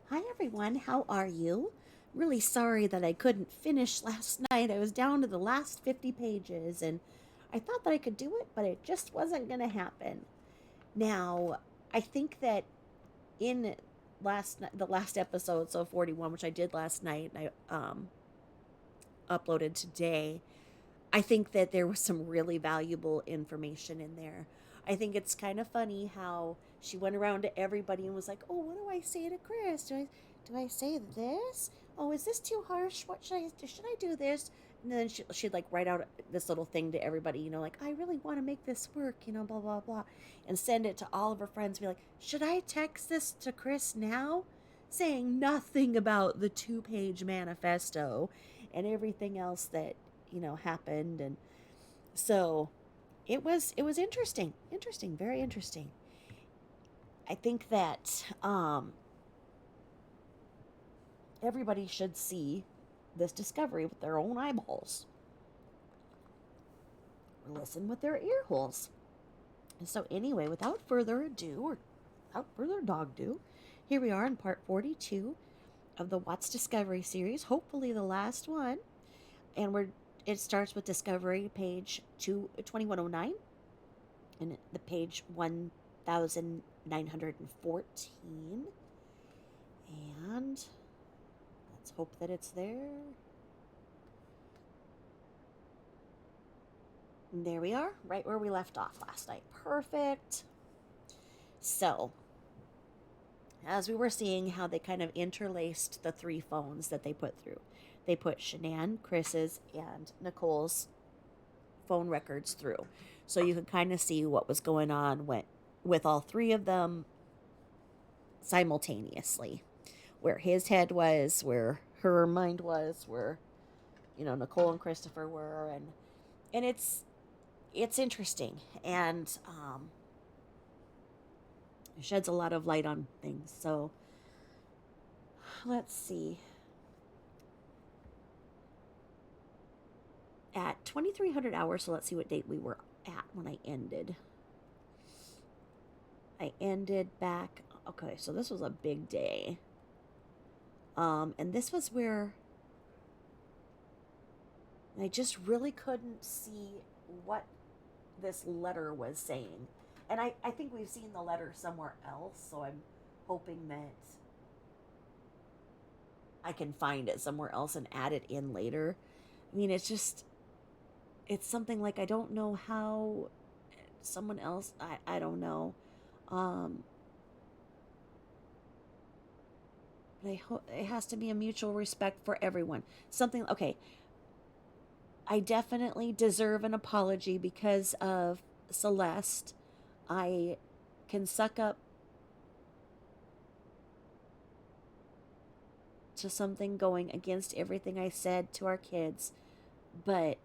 Hi everyone, how are you? Really sorry that I couldn't finish last night. I was down to the last 50 pages and I thought that I could do it, but it just wasn't going to happen. Now, I think that in the last episode, so 41, which I did last night and I uploaded today, I think that there was some really valuable information in there. I think it's kind of funny how she went around to everybody and was like, "Oh, what do I say to Chris? Do I say this? Oh, is this too harsh? What should I do? Should I do this?" And then she'd like write out this little thing to everybody, like, "I really want to make this work, blah blah blah," and send it to all of her friends. Be like, "Should I text this to Chris now?" Saying nothing about the 2-page manifesto and everything else that happened. And so it was interesting, very interesting. I think that everybody should see this discovery with their own eyeballs or listen with their ear holes. And so anyway, without further ado, or without further dog do, here we are in part 42 of the Watts Discovery series, hopefully the last one. And it starts with Discovery page 2109 and the page 1914. And let's hope that it's there. And there we are, right where we left off last night. Perfect. So, as we were seeing how they kind of interlaced the 3 phones that they put through, they put Shanann, Chris's, and Nicole's phone records through. So you could kind of see what was going on with all 3 of them simultaneously. Where his head was, where her mind was, where Nicole and Christopher were. And it's interesting, and sheds a lot of light on things. So let's see. At 2300 hours, so let's see what date we were at when I ended. I ended back. Okay, so this was a big day. And this was where I just really couldn't see what this letter was saying. And I think we've seen the letter somewhere else, so I'm hoping that I can find it somewhere else and add it in later. I mean, it's something like I don't know how someone else, I don't know. Um, but it has to be a mutual respect for everyone. Something, okay, I definitely deserve an apology because of Celeste. I can suck up to something going against everything I said to our kids, but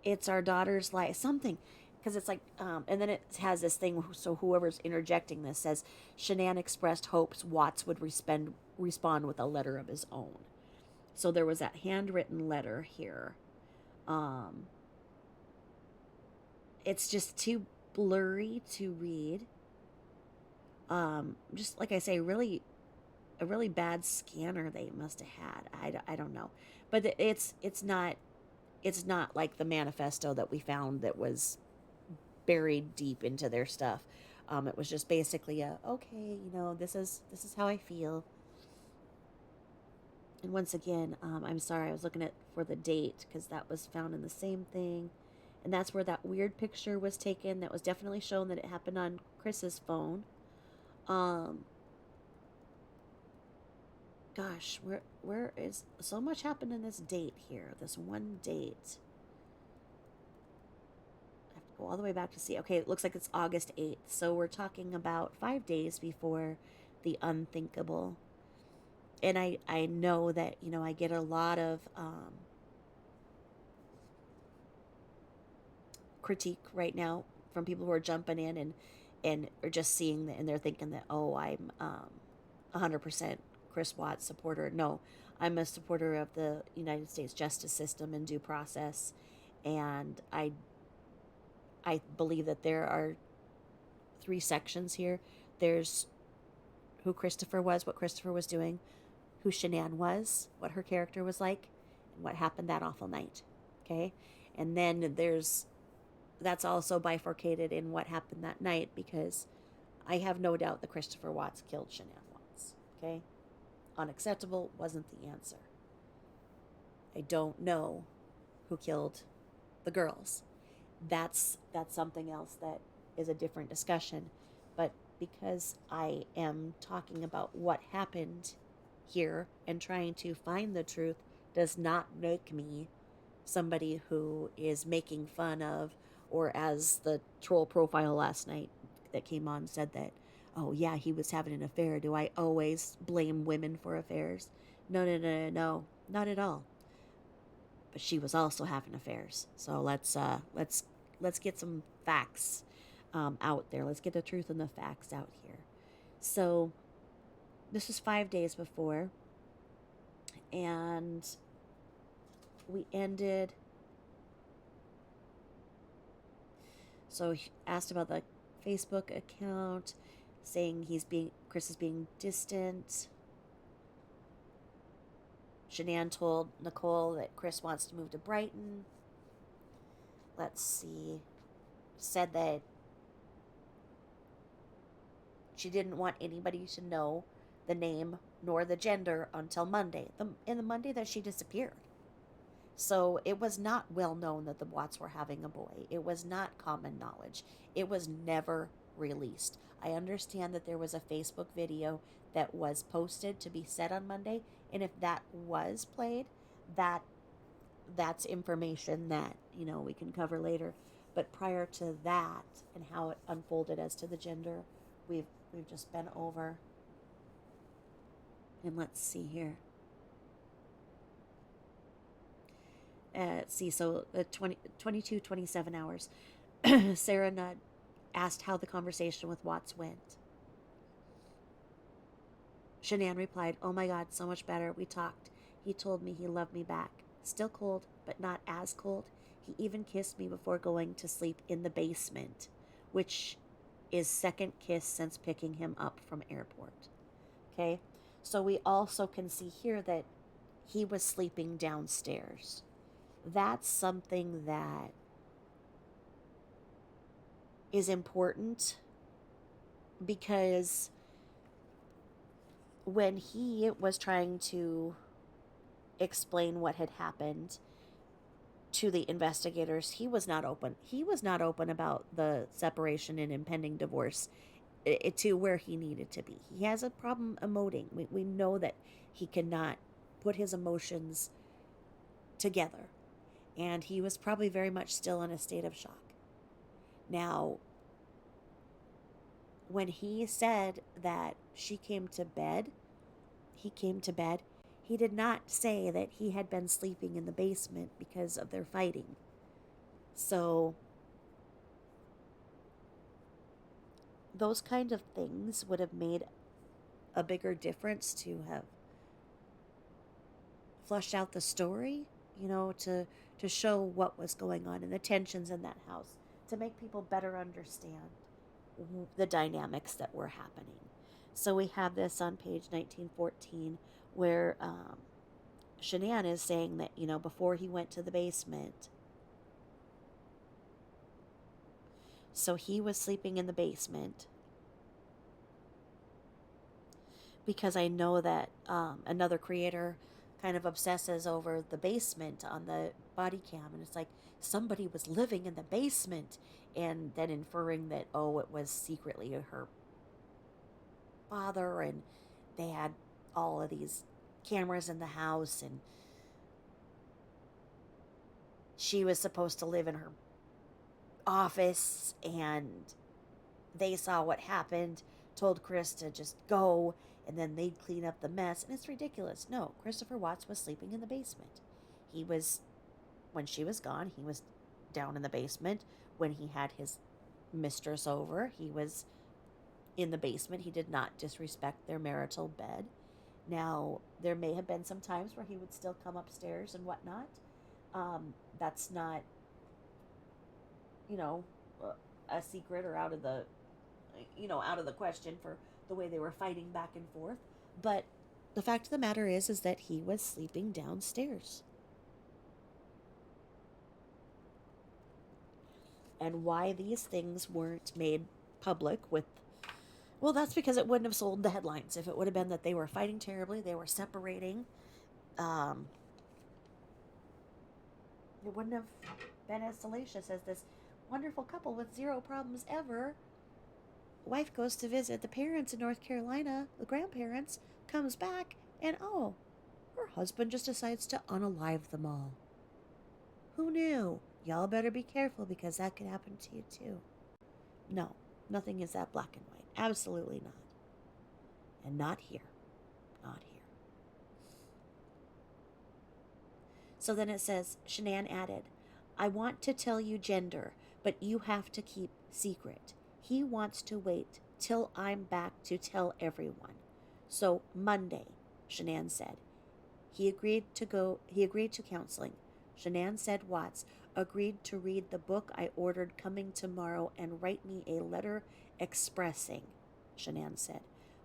it's our daughter's life. Something, because it's like, and then it has this thing. So whoever's interjecting this says Shanann expressed hopes Watts would respond with a letter of his own. So there was that handwritten letter here. Um, it's just too blurry to read. Just like I say, really a really bad scanner they must have had. I don't know, but it's not like the manifesto that we found that was buried deep into their stuff. It was just basically okay, this is how I feel. And once again, I'm sorry, I was looking at for the date because that was found in the same thing, and that's where that weird picture was taken. That was definitely shown that it happened on Chris's phone. Um, Gosh, where is so much happened in this date here? This one date. I have to go all the way back to see. Okay, it looks like it's August 8th. So we're talking about 5 days before the unthinkable. And I know that, I get a lot of critique right now from people who are jumping in and are just seeing that, and they're thinking that, oh, I'm 100% Chris Watts supporter. No, I'm a supporter of the United States justice system and due process, and I believe that there are 3 sections here. There's who Christopher was, what Christopher was doing, who Shanann was, what her character was like, and what happened that awful night. Okay? And then that's also bifurcated in what happened that night, because I have no doubt that Christopher Watts killed Shanann Watts. Okay? Unacceptable wasn't the answer. I don't know who killed the girls. That's something else that is a different discussion. But because I am talking about what happened here and trying to find the truth does not make me somebody who is making fun of, or as the troll profile last night that came on said that, oh yeah, he was having an affair. Do I always blame women for affairs? No, not at all. But she was also having affairs. So let's get some facts out there. Let's get the truth and the facts out here. So this was 5 days before, and we ended. So he asked about the Facebook account, saying Chris is being distant. Shanann told Nicole that Chris wants to move to Brighton. Let's see. Said that she didn't want anybody to know the name nor the gender until Monday, in the Monday that she disappeared. So it was not well known that the Watts were having a boy. It was not common knowledge. It was never released. I understand that there was a Facebook video that was posted to be said on Monday, and if that was played, that's information that, we can cover later. But prior to that and how it unfolded as to the gender, we've just been over. And let's see here. So 27 hours. Sarah Nudd asked how the conversation with Watts went. Shanann replied, "Oh my God, so much better. We talked. He told me he loved me back. Still cold, but not as cold. He even kissed me before going to sleep in the basement, which is second kiss since picking him up from airport." Okay? So we also can see here that he was sleeping downstairs. That's something that is important, because when he was trying to explain what had happened to the investigators, he was not open. He was not open about the separation and impending divorce to where he needed to be. He has a problem emoting. We know that he cannot put his emotions together. And he was probably very much still in a state of shock. Now, when he said that he came to bed, he did not say that he had been sleeping in the basement because of their fighting. So, those kind of things would have made a bigger difference to have flushed out the story, to show what was going on and the tensions in that house, to make people better understand the dynamics that were happening. So we have this on page 1914 where Shanann is saying that, before he went to the basement, so he was sleeping in the basement, because I know that another creator kind of obsesses over the basement on the body cam, and it's like somebody was living in the basement, and then inferring that, oh, it was secretly her father, and they had all of these cameras in the house, and she was supposed to live in her office, and they saw what happened, told Chris to just go, and then they'd clean up the mess. And it's ridiculous. No, Christopher Watts was sleeping in the basement. When she was gone, he was down in the basement. When he had his mistress over, he was in the basement. He did not disrespect their marital bed. Now, there may have been some times where he would still come upstairs and whatnot. That's not, a secret or out of the question for the way they were fighting back and forth. But the fact of the matter is that he was sleeping downstairs. And why these things weren't made public with, well, that's because it wouldn't have sold the headlines. If it would have been that they were fighting terribly, they were separating, um, it wouldn't have been as salacious as this wonderful couple with zero problems ever. Wife goes to visit the parents in North Carolina, the grandparents, comes back, and oh, her husband just decides to unalive them all. Who knew? Y'all better be careful because that could happen to you too. No, nothing is that black and white. Absolutely not. And not here. Not here. So then it says, Shanann added, I want to tell you gender, but you have to keep secret. He wants to wait till I'm back to tell everyone. So Monday, Shanann said. He agreed to counseling. Shanann said Watts agreed to read the book I ordered coming tomorrow and write me a letter expressing, Shanann said.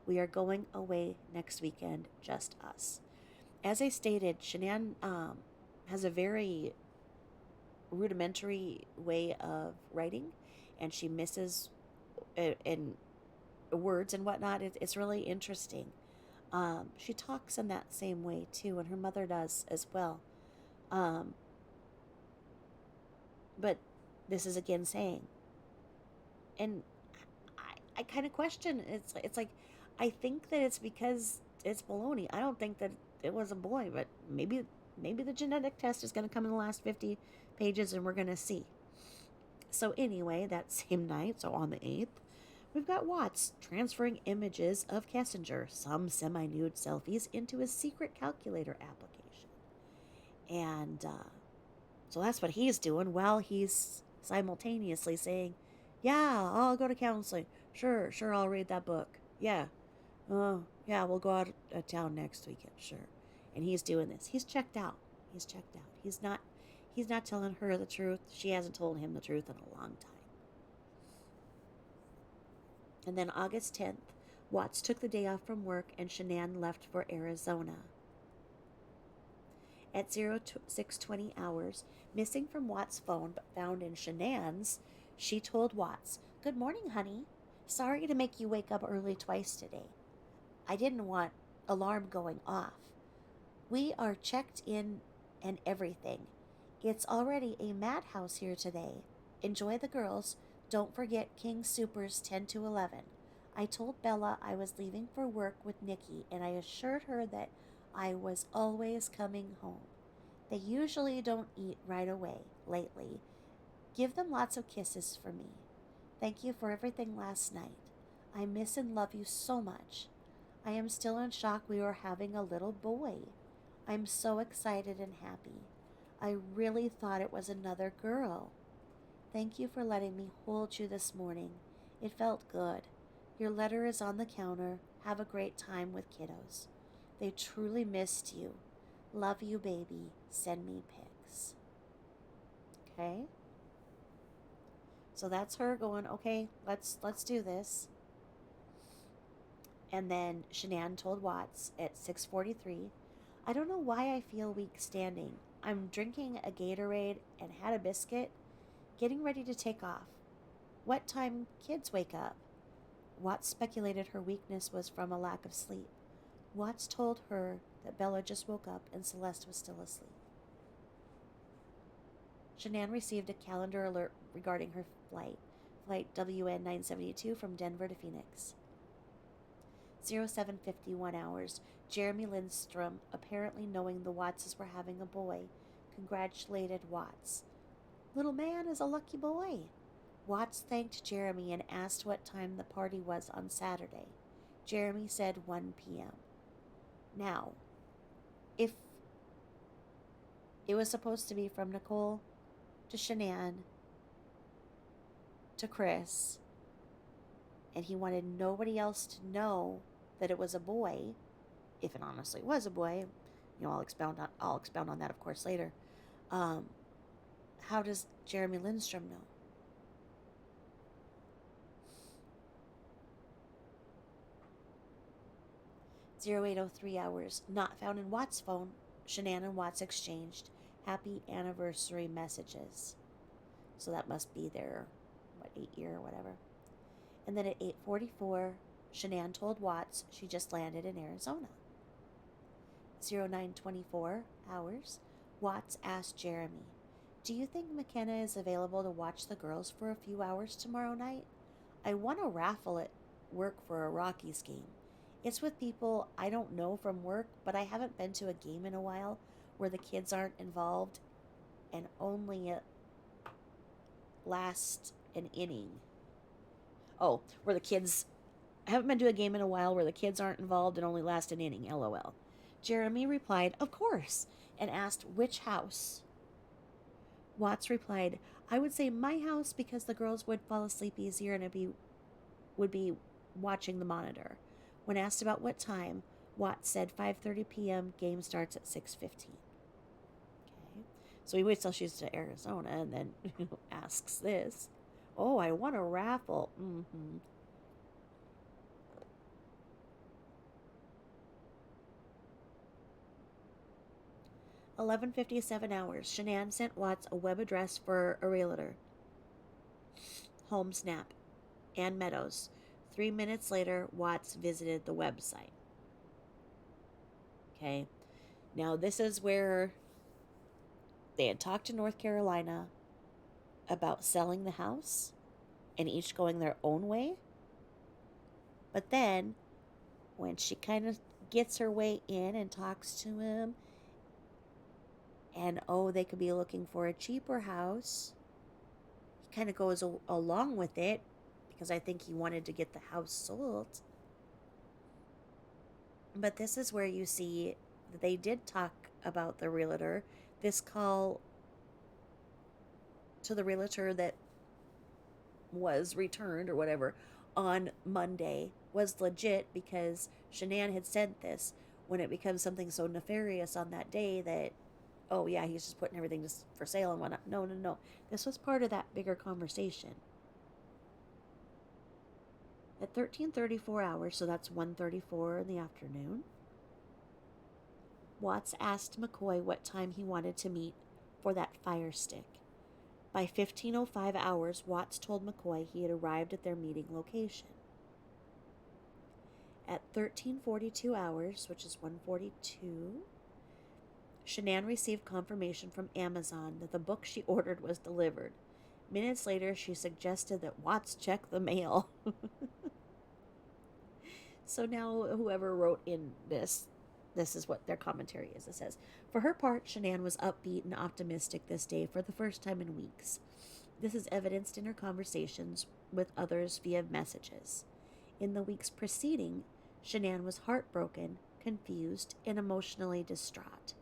We are going away next weekend, just us. As I stated, Shanann has a very rudimentary way of writing, and she misses in words and whatnot. It's really interesting. She talks in that same way too, and her mother does as well. But this is again saying, and I kind of question. It's like I think that it's because it's baloney. I don't think that it was a boy, but maybe the genetic test is going to come in the last 50 pages, and we're going to see. So anyway, that same night, so on the 8th, we've got Watts transferring images of Kessinger, some semi-nude selfies, into his secret calculator application. And so that's what he's doing while he's simultaneously saying, yeah, I'll go to counseling. Sure, I'll read that book. Yeah. Yeah, we'll go out of town next weekend. Sure. And he's doing this. He's checked out. He's not telling her the truth. She hasn't told him the truth in a long time. And then August 10th, Watts took the day off from work and Shanann left for Arizona. At 06:20 hours, missing from Watts' phone but found in Shanann's, she told Watts, Good morning, honey. Sorry to make you wake up early twice today. I didn't want alarm going off. We are checked in and everything. It's already a madhouse here today. Enjoy the girls. Don't forget King Soopers 10 to 11. I told Bella I was leaving for work with Nikki, and I assured her that I was always coming home. They usually don't eat right away lately. Give them lots of kisses for me. Thank you for everything last night. I miss and love you so much. I am still in shock we are having a little boy. I'm so excited and happy. I really thought it was another girl. Thank you for letting me hold you this morning. It felt good. Your letter is on the counter. Have a great time with kiddos. They truly missed you. Love you, baby. Send me pics. Okay? So that's her going, okay, let's do this. And then Shanann told Watts at 6:43, I don't know why I feel weak standing. I'm drinking a Gatorade and had a biscuit, getting ready to take off. What time kids wake up? Watts speculated her weakness was from a lack of sleep. Watts told her that Bella just woke up and Celeste was still asleep. Shanann received a calendar alert regarding her flight WN 972 from Denver to Phoenix. 07:51 hours, Jeremy Lindstrom, apparently knowing the Wattses were having a boy, congratulated Watts. Little man is a lucky boy. Watts thanked Jeremy and asked what time the party was on Saturday. Jeremy said 1 p.m. Now, if it was supposed to be from Nicole to Shanann to Chris, and he wanted nobody else to know that it was a boy, if it honestly was a boy, I'll expound on that, of course, later. How does Jeremy Lindstrom know? 0803 hours, not found in Watts' phone. Shanann and Watts exchanged happy anniversary messages. So that must be their, 8 year or whatever. And then at 8:44, Shanann told Watts she just landed in Arizona. 0924 hours, Watts asked Jeremy, "Do you think McKenna is available to watch the girls for a few hours tomorrow night? I won a raffle at work for a Rockies game. It's with people I don't know from work, but I haven't been to a game in a while where the kids aren't involved and only last an inning." Oh, where the kids... I haven't been to a game in a while where the kids aren't involved and only last an inning, LOL. Jeremy replied, "Of course," and asked which house. Watts replied, "I would say my house because the girls would fall asleep easier and would be watching the monitor." When asked about what time, Watts said 5:30 p.m. Game starts at 6:15. Okay. So he waits till she's to Arizona and then asks this. "Oh, I won a raffle." 11:57 hours. Shanann sent Watts a web address for a realtor. Home Snap. Ann Meadows. 3 minutes later, Watts visited the website. Okay. Now, this is where they had talked to North Carolina about selling the house and each going their own way. But then, when she kind of gets her way in and talks to him, and they could be looking for a cheaper house, he kind of goes along with it because I think he wanted to get the house sold. But this is where you see that they did talk about the realtor. This call to the realtor that was returned or whatever on Monday was legit because Shanann had sent this. When it becomes something so nefarious on that day that, oh yeah, he's just putting everything just for sale and whatnot. No. This was part of that bigger conversation. At 13:34 hours, so that's 1:34 in the afternoon, Watts asked McCoy what time he wanted to meet for that fire stick. By 15:05 hours, Watts told McCoy he had arrived at their meeting location. At 13:42 hours, which is 1:42, Shanann received confirmation from Amazon that the book she ordered was delivered. Minutes later, she suggested that Watts check the mail. So now whoever wrote in this is what their commentary is. It says, "For her part, Shanann was upbeat and optimistic this day for the first time in weeks. This is evidenced in her conversations with others via messages. In the weeks preceding, Shanann was heartbroken, confused, and emotionally distraught.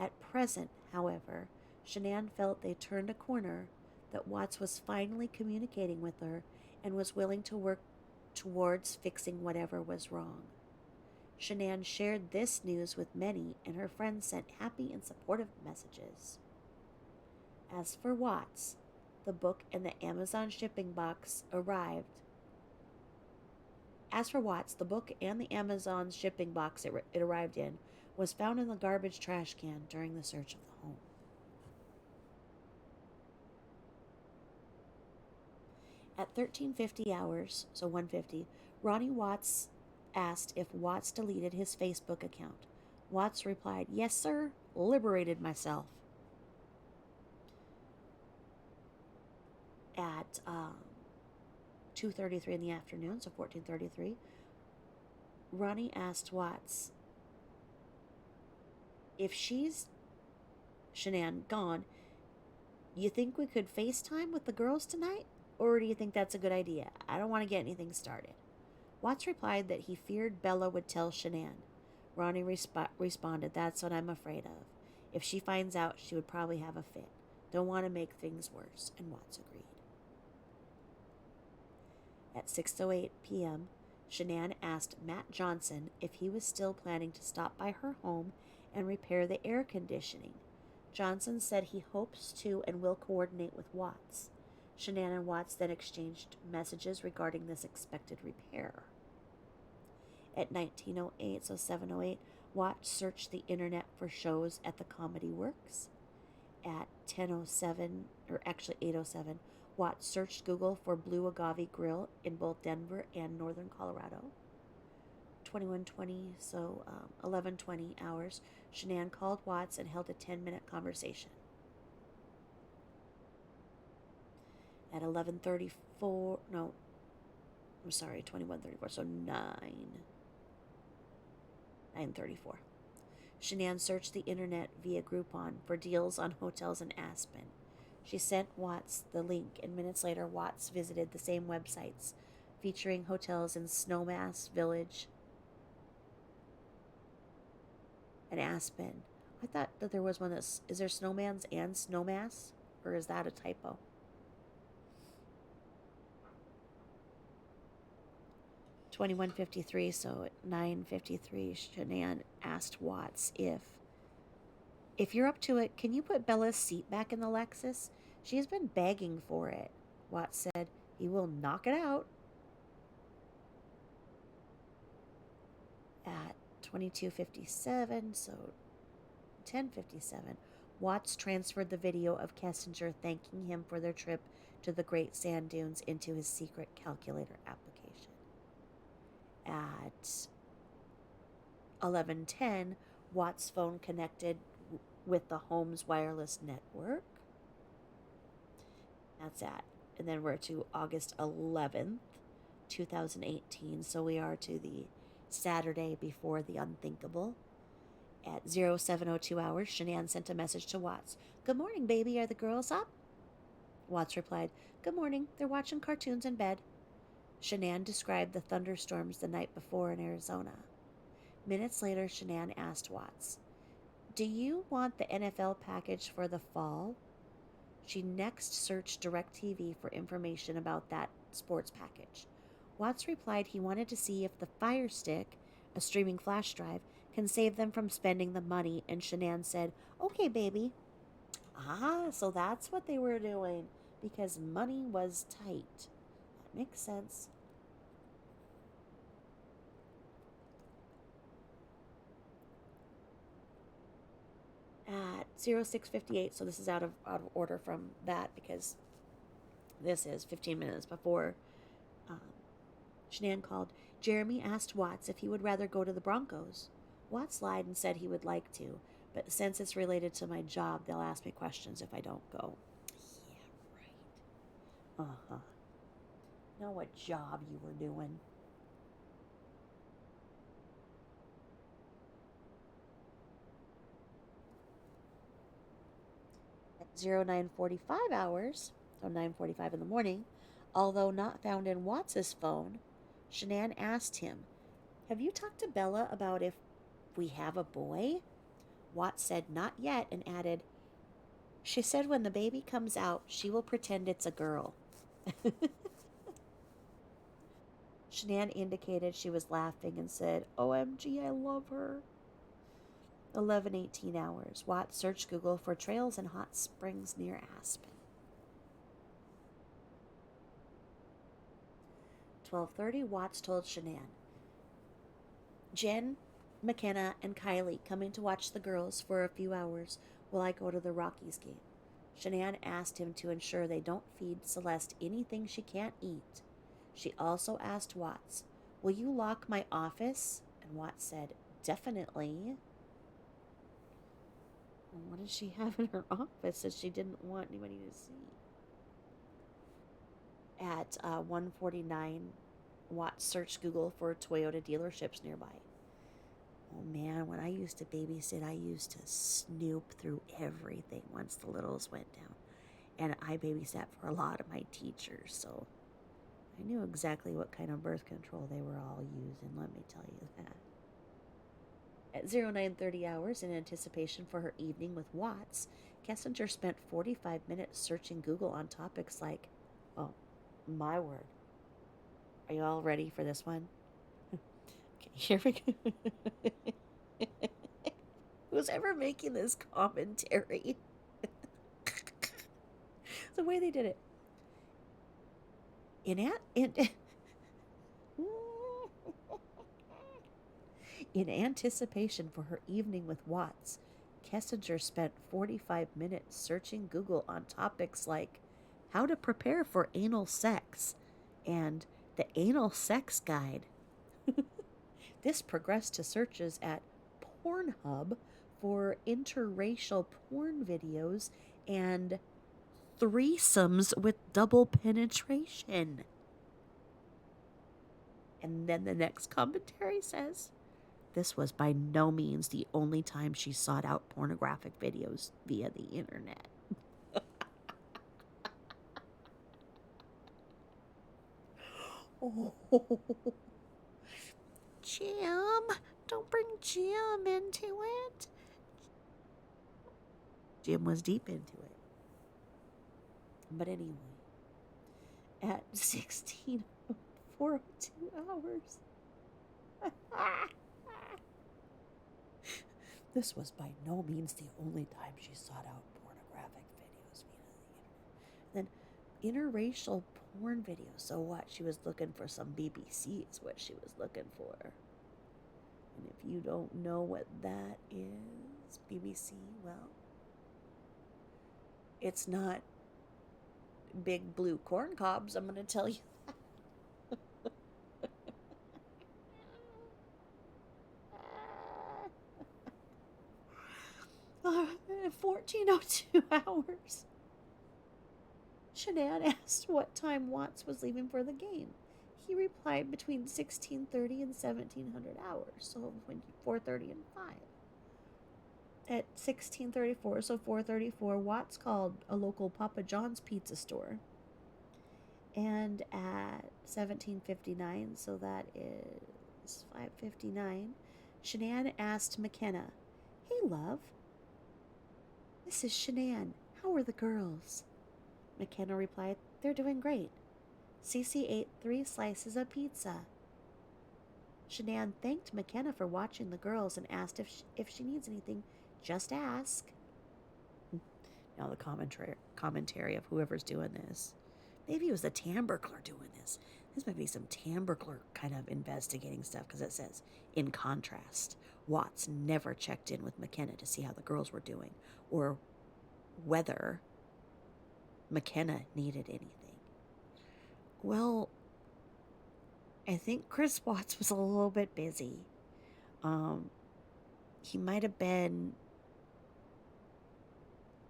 At present, however, Shanann felt they turned a corner, that Watts was finally communicating with her and was willing to work towards fixing whatever was wrong. Shanann shared this news with many, and her friends sent happy and supportive messages. As for Watts, the book and the Amazon shipping box arrived. As for Watts, the book and the Amazon shipping box it arrived in was found in the garbage trash can during the search of the home." At 13:50 hours, so 1:50, Ronnie Watts asked if Watts deleted his Facebook account. Watts replied, "Yes, sir. Liberated myself." At 2:33 in the afternoon, so 14:33, Ronnie asked Watts, "If she's, Shanann, gone, you think we could FaceTime with the girls tonight? Or do you think that's a good idea? I don't want to get anything started." Watts replied that he feared Bella would tell Shanann. Ronnie responded, "That's what I'm afraid of. If she finds out, she would probably have a fit. Don't want to make things worse," and Watts agreed. At 6:08 p.m., Shanann asked Matt Johnson if he was still planning to stop by her home and repair the air conditioning. Johnson said he hopes to and will coordinate with Watts. Shanann and Watts then exchanged messages regarding this expected repair. At 1908, so 7:08, Watts searched the internet for shows at the Comedy Works. At 10:07, or actually 8:07, Watts searched Google for Blue Agave Grill in both Denver and northern Colorado. 21:20, so 11:20 hours, Shanann called Watts and held a 10-minute conversation. At 11:34, no, I'm sorry, 21:34, so 9:34. Shanann searched the internet via Groupon for deals on hotels in Aspen. She sent Watts the link, and minutes later, Watts visited the same websites, featuring hotels in Snowmass Village and Aspen. I thought that there was one that's. Is there Snowman's and Snowmass? Or is that a typo? 21:53, so at 9:53, Shanann asked Watts if you're up to it, can you put Bella's seat back in the Lexus? She has been begging for it. Watts said he will knock it out. At 22:57, so 10:57, Watts transferred the video of Kessinger thanking him for their trip to the Great Sand Dunes into his secret calculator application. At 11:10, Watts' phone connected with the home's wireless network. That's at, and then we're to August 11th, 2018, so we are to the Saturday before the unthinkable. At 07:02 hours, Shanann sent a message to Watts. Good morning, baby. Are the girls up? Watts replied, Good morning. They're watching cartoons in bed. Shanann described the thunderstorms the night before in Arizona. Minutes later, Shanann asked Watts, Do you want the NFL package for the fall? She next searched DirecTV for information about that sports package. Watts replied he wanted to see if the Fire Stick, a streaming flash drive, can save them from spending the money, and Shanann said, Okay, baby. So that's what they were doing, because money was tight. That makes sense. At 06:58, so this is out of order from that because this is 15 minutes before Shanann called. Jeremy asked Watts if he would rather go to the Broncos. Watts lied and said he would like to, but since it's related to my job, they'll ask me questions if I don't go. Yeah, right. Know what job you were doing. At 09:45 hours, so 9:45 in the morning, although not found in Watts's phone, Shanann asked him, Have you talked to Bella about if we have a boy? Watts said not yet and added, She said when the baby comes out, she will pretend it's a girl. Shanann indicated she was laughing and said, OMG, I love her. 11:18 hours. Watts searched Google for trails and hot springs near Aspen. 12:30, Watts told Shanann, Jen, McKenna, and Kylie coming to watch the girls for a few hours while I go to the Rockies game. Shanann asked him to ensure they don't feed Celeste anything she can't eat. She also asked Watts, Will you lock my office? And Watts said, Definitely. What did she have in her office that she didn't want anybody to see? At 1:49, Watts searched Google for Toyota dealerships nearby. Oh man, when I used to babysit, I used to snoop through everything once the littles went down. And I babysat for a lot of my teachers, so I knew exactly what kind of birth control they were all using, let me tell you that. At 09:30 hours, in anticipation for her evening with Watts, Kessinger spent 45 minutes searching Google on topics like, oh, my word. Are you all ready for this one? Okay, here we go. Who's ever making this commentary? The way they did it. In anticipation for her evening with Watts, Kessinger spent 45 minutes searching Google on topics like how to prepare for anal sex and the anal sex guide. This progressed to searches at Pornhub for interracial porn videos and threesomes with double penetration. And then the next commentary says, this was by no means the only time she sought out pornographic videos via the internet. Oh, Jim, don't bring Jim into it. Jim was deep into it. But anyway, at 16 for 2 hours. This was by no means the only time she sought out pornographic videos via the internet. Then interracial porn videos. So what? She was looking for some BBC is what she was looking for. And if you don't know what that is, BBC, well, it's not big blue corn cobs, I'm going to tell you that. 14:02 hours. Shanann asked what time Watts was leaving for the game. He replied between 16:30 and 1700 hours, so 4:30 and 5. At 16:34, so 4:34, Watts called a local Papa John's pizza store. And at 17:59, so that is 5:59, Shanann asked McKenna, "Hey, love." "This is Shanann. How are the girls?" McKenna replied, "They're doing great." Cece ate 3 slices of pizza. Shanann thanked McKenna for watching the girls and asked if she needs anything, just ask. Now the commentary of whoever's doing this. Maybe it was the Timbre Clerk doing this. This might be some Timbre Clerk kind of investigating stuff because it says, in contrast, Watts never checked in with McKenna to see how the girls were doing or whether McKenna needed anything. Well, I think Chris Watts was a little bit busy. He might have been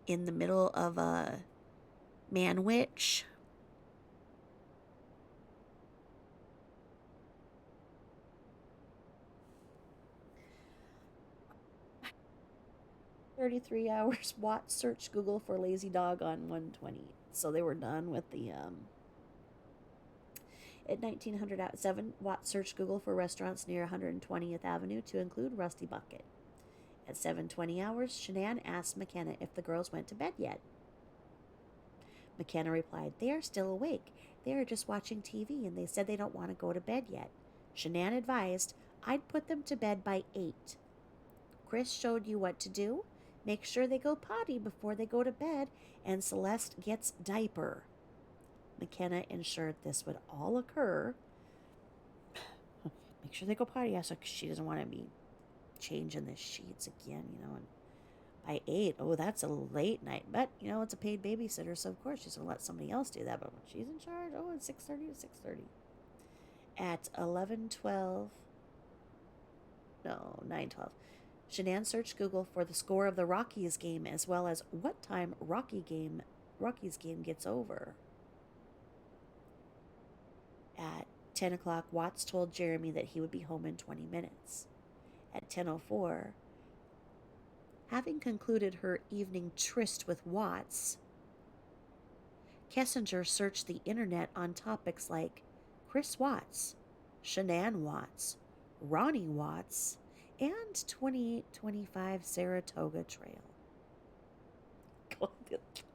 in the middle of a man witch. $33 hours. Watts searched Google for lazy dog on 120. So they were done with the At 1907, Watts searched Google for restaurants near 120th Avenue to include Rusty Bucket. At 7:20 hours, Shanann asked McKenna if the girls went to bed yet. McKenna replied, "They are still awake. They are just watching TV and they said they don't want to go to bed yet." Shanann advised, "I'd put them to bed by 8. Chris showed you what to do. Make sure they go potty before they go to bed, and Celeste gets diaper." McKenna ensured this would all occur. Make sure they go potty, yeah, so she doesn't want to be changing the sheets again, and by 8, that's a late night. But, it's a paid babysitter, so of course she's going to let somebody else do that. But when she's in charge, it's 6:30 to 6:30. At 11:12, no, 9:12, Shanann searched Google for the score of the Rockies game as well as what time Rockies game gets over. At 10 o'clock, Watts told Jeremy that he would be home in 20 minutes. At 10:04, having concluded her evening tryst with Watts, Kessinger searched the internet on topics like Chris Watts, Shanann Watts, Ronnie Watts, and 2825 Saratoga Trail.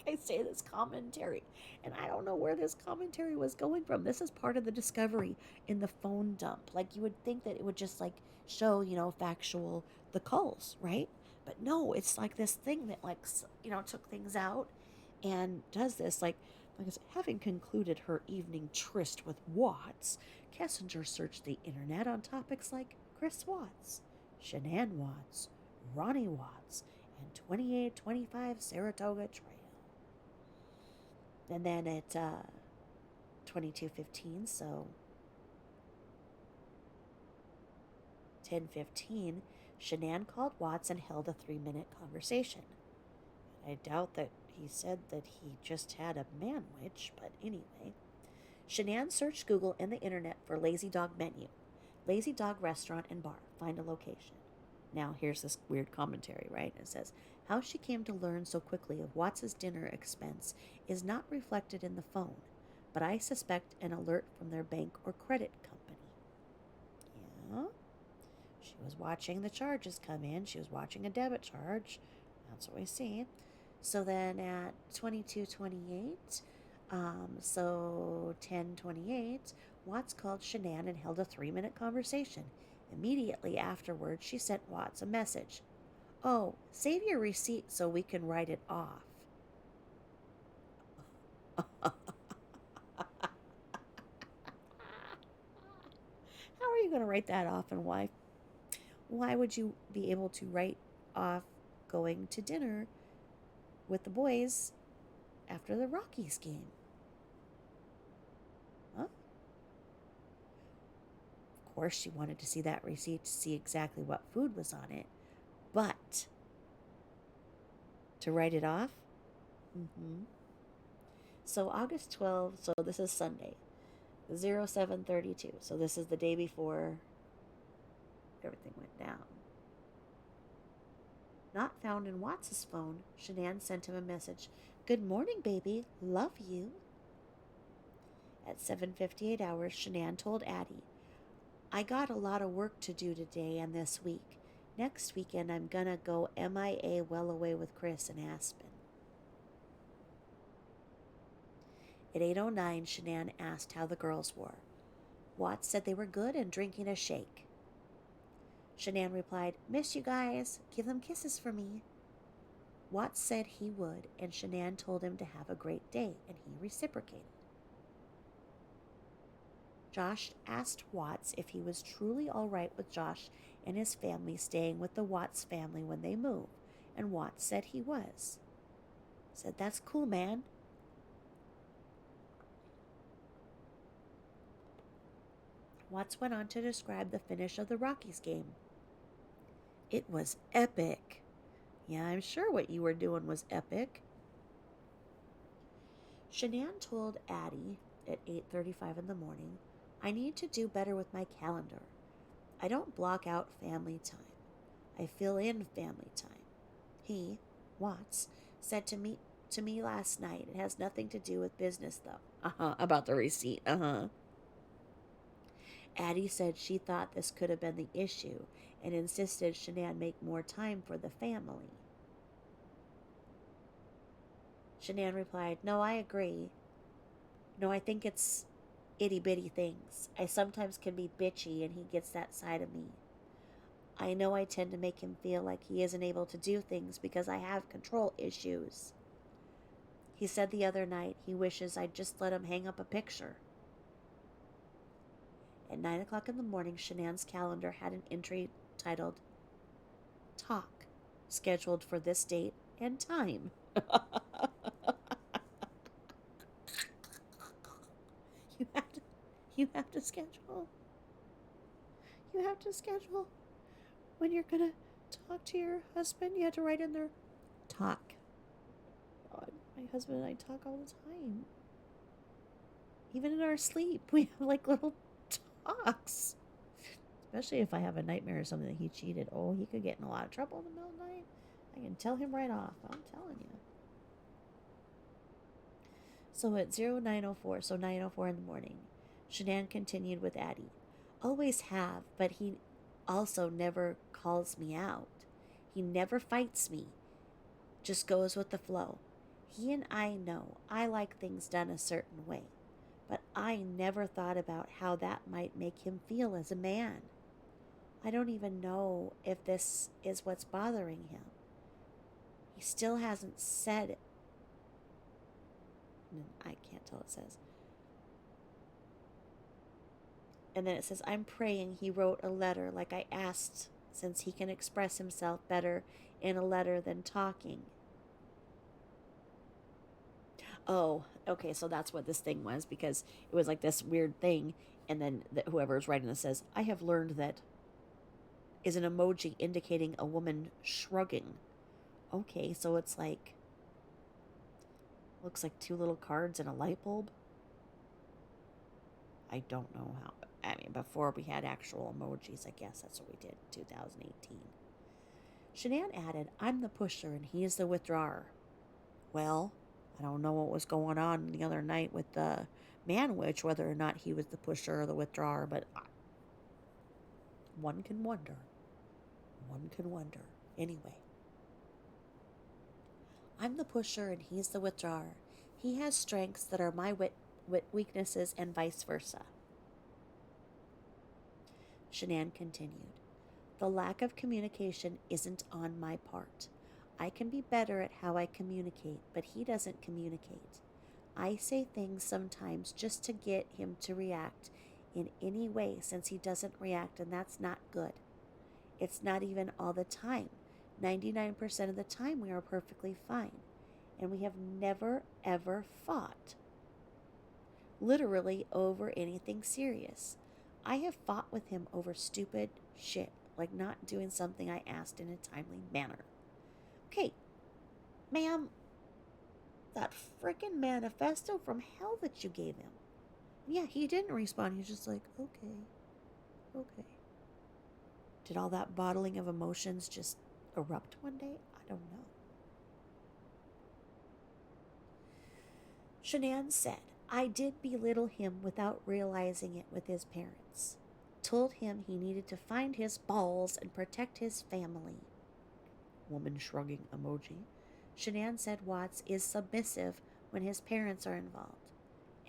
I say this commentary, and I don't know where this commentary was going from. This is part of the discovery in the phone dump. Like, you would think that it would just show, factual, the calls, right? But no, it's like this thing that took things out and does this. Like I said, having concluded her evening tryst with Watts, Kessinger searched the internet on topics like Chris Watts, Shanann Watts, Ronnie Watts, and 2825 Saratoga Trail. And then at 22:15, so 10:15, Shanann called Watts and held a 3-minute conversation. I doubt that he said that he just had a manwich, but anyway. Shanann searched Google and the internet for Lazy Dog menu. Lazy Dog restaurant and bar. Find a location. Now, here's this weird commentary, right? It says, how she came to learn so quickly of Watts's dinner expense is not reflected in the phone, but I suspect an alert from their bank or credit company. Yeah. She was watching the charges come in. She was watching a debit charge. That's what we see. So then at 22:28, so 10:28, Watts called Shanann and held a 3-minute conversation. Immediately afterwards, she sent Watts a message. Oh, save your receipt so we can write it off. How are you going to write that off, and why? Why would you be able to write off going to dinner with the boys after the Rockies game? Huh? Of course, she wanted to see that receipt to see exactly what food was on it, but to write it off? So August 12th, so this is Sunday, 07:32. So this is the day before everything went down. Not found in Watts' phone, Shanann sent him a message. Good morning, baby. Love you. At 7:58 hours, Shanann told Addie, I got a lot of work to do today and this week. Next weekend, I'm gonna go MIA well away with Chris in Aspen. At 8:09, Shanann asked how the girls were. Watts said they were good and drinking a shake. Shanann replied, Miss you guys. Give them kisses for me. Watts said he would, and Shanann told him to have a great day, and he reciprocated. Josh asked Watts if he was truly all right with Josh and his family staying with the Watts family when they move, and Watts said he was. Said, that's cool, man. Watts went on to describe the finish of the Rockies game. It was epic. Yeah, I'm sure what you were doing was epic. Shanann told Addie at 8:35 in the morning, I need to do better with my calendar. I don't block out family time. I fill in family time. He, Watts, said to me last night, it has nothing to do with business though. About the receipt. Addie said she thought this could have been the issue and insisted Shanann make more time for the family. Shanann replied, no, I agree. No, I think it's itty-bitty things. I sometimes can be bitchy and he gets that side of me. I know I tend to make him feel like he isn't able to do things because I have control issues. He said the other night he wishes I'd just let him hang up a picture. At 9 o'clock in the morning, Shanann's calendar had an entry titled, Talk, scheduled for this date and time. You have to schedule. You have to schedule when you're gonna talk to your husband. You have to write in there, talk. God, my husband and I talk all the time. Even in our sleep, we have like little talks. Especially if I have a nightmare or something that he cheated. Oh, he could get in a lot of trouble in the middle of the night. I can tell him right off. I'm telling you. So at 09:04, so 9:04 in the morning, Shanann continued with Addie. Always have, but he also never calls me out. He never fights me. Just goes with the flow. He and I know I like things done a certain way, but I never thought about how that might make him feel as a man. I don't even know if this is what's bothering him. He still hasn't said it. I can't tell it says. And then it says, I'm praying he wrote a letter like I asked since he can express himself better in a letter than talking. Oh, okay, so that's what this thing was, because it was like this weird thing, and then whoever's writing this says, I have learned that is an emoji indicating a woman shrugging. Okay, so it's like, looks like two little cards and a light bulb. I don't know how. I mean, before we had actual emojis, I guess that's what we did in 2018. Shanann added, I'm the pusher and he is the withdrawer. Well, I don't know what was going on the other night with the Manwich, whether or not he was the pusher or the withdrawer, but one can wonder. One can wonder. Anyway, I'm the pusher and he's the withdrawer. He has strengths that are my weaknesses and vice versa. Shanann continued, the lack of communication isn't on my part. I can be better at how I communicate, but he doesn't communicate. I say things sometimes just to get him to react in any way since he doesn't react, and that's not good. It's not even all the time. 99% of the time we are perfectly fine, and we have never ever fought. Literally over anything serious. I have fought with him over stupid shit, like not doing something I asked in a timely manner. Okay, ma'am, that frickin' manifesto from hell that you gave him. Yeah, he didn't respond. He's just like, okay. Did all that bottling of emotions just erupt one day? I don't know. Shanann said, I did belittle him without realizing it with his parents. Told him he needed to find his balls and protect his family. Woman shrugging emoji. Shanann said Watts is submissive when his parents are involved.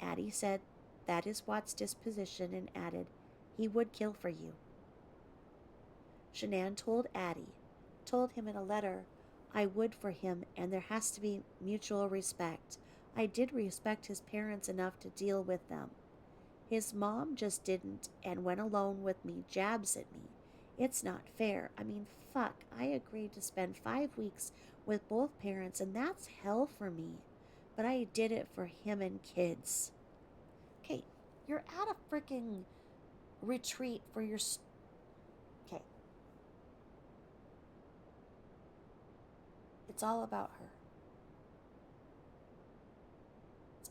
Addie said that is Watts' disposition and added, he would kill for you. Shanann told him in a letter, I would for him and there has to be mutual respect. I did respect his parents enough to deal with them. His mom just didn't and went alone with me, jabs at me. It's not fair. I mean, fuck, I agreed to spend 5 weeks with both parents and that's hell for me. But I did it for him and kids. Okay, you're at a freaking retreat for your... Okay. It's all about her.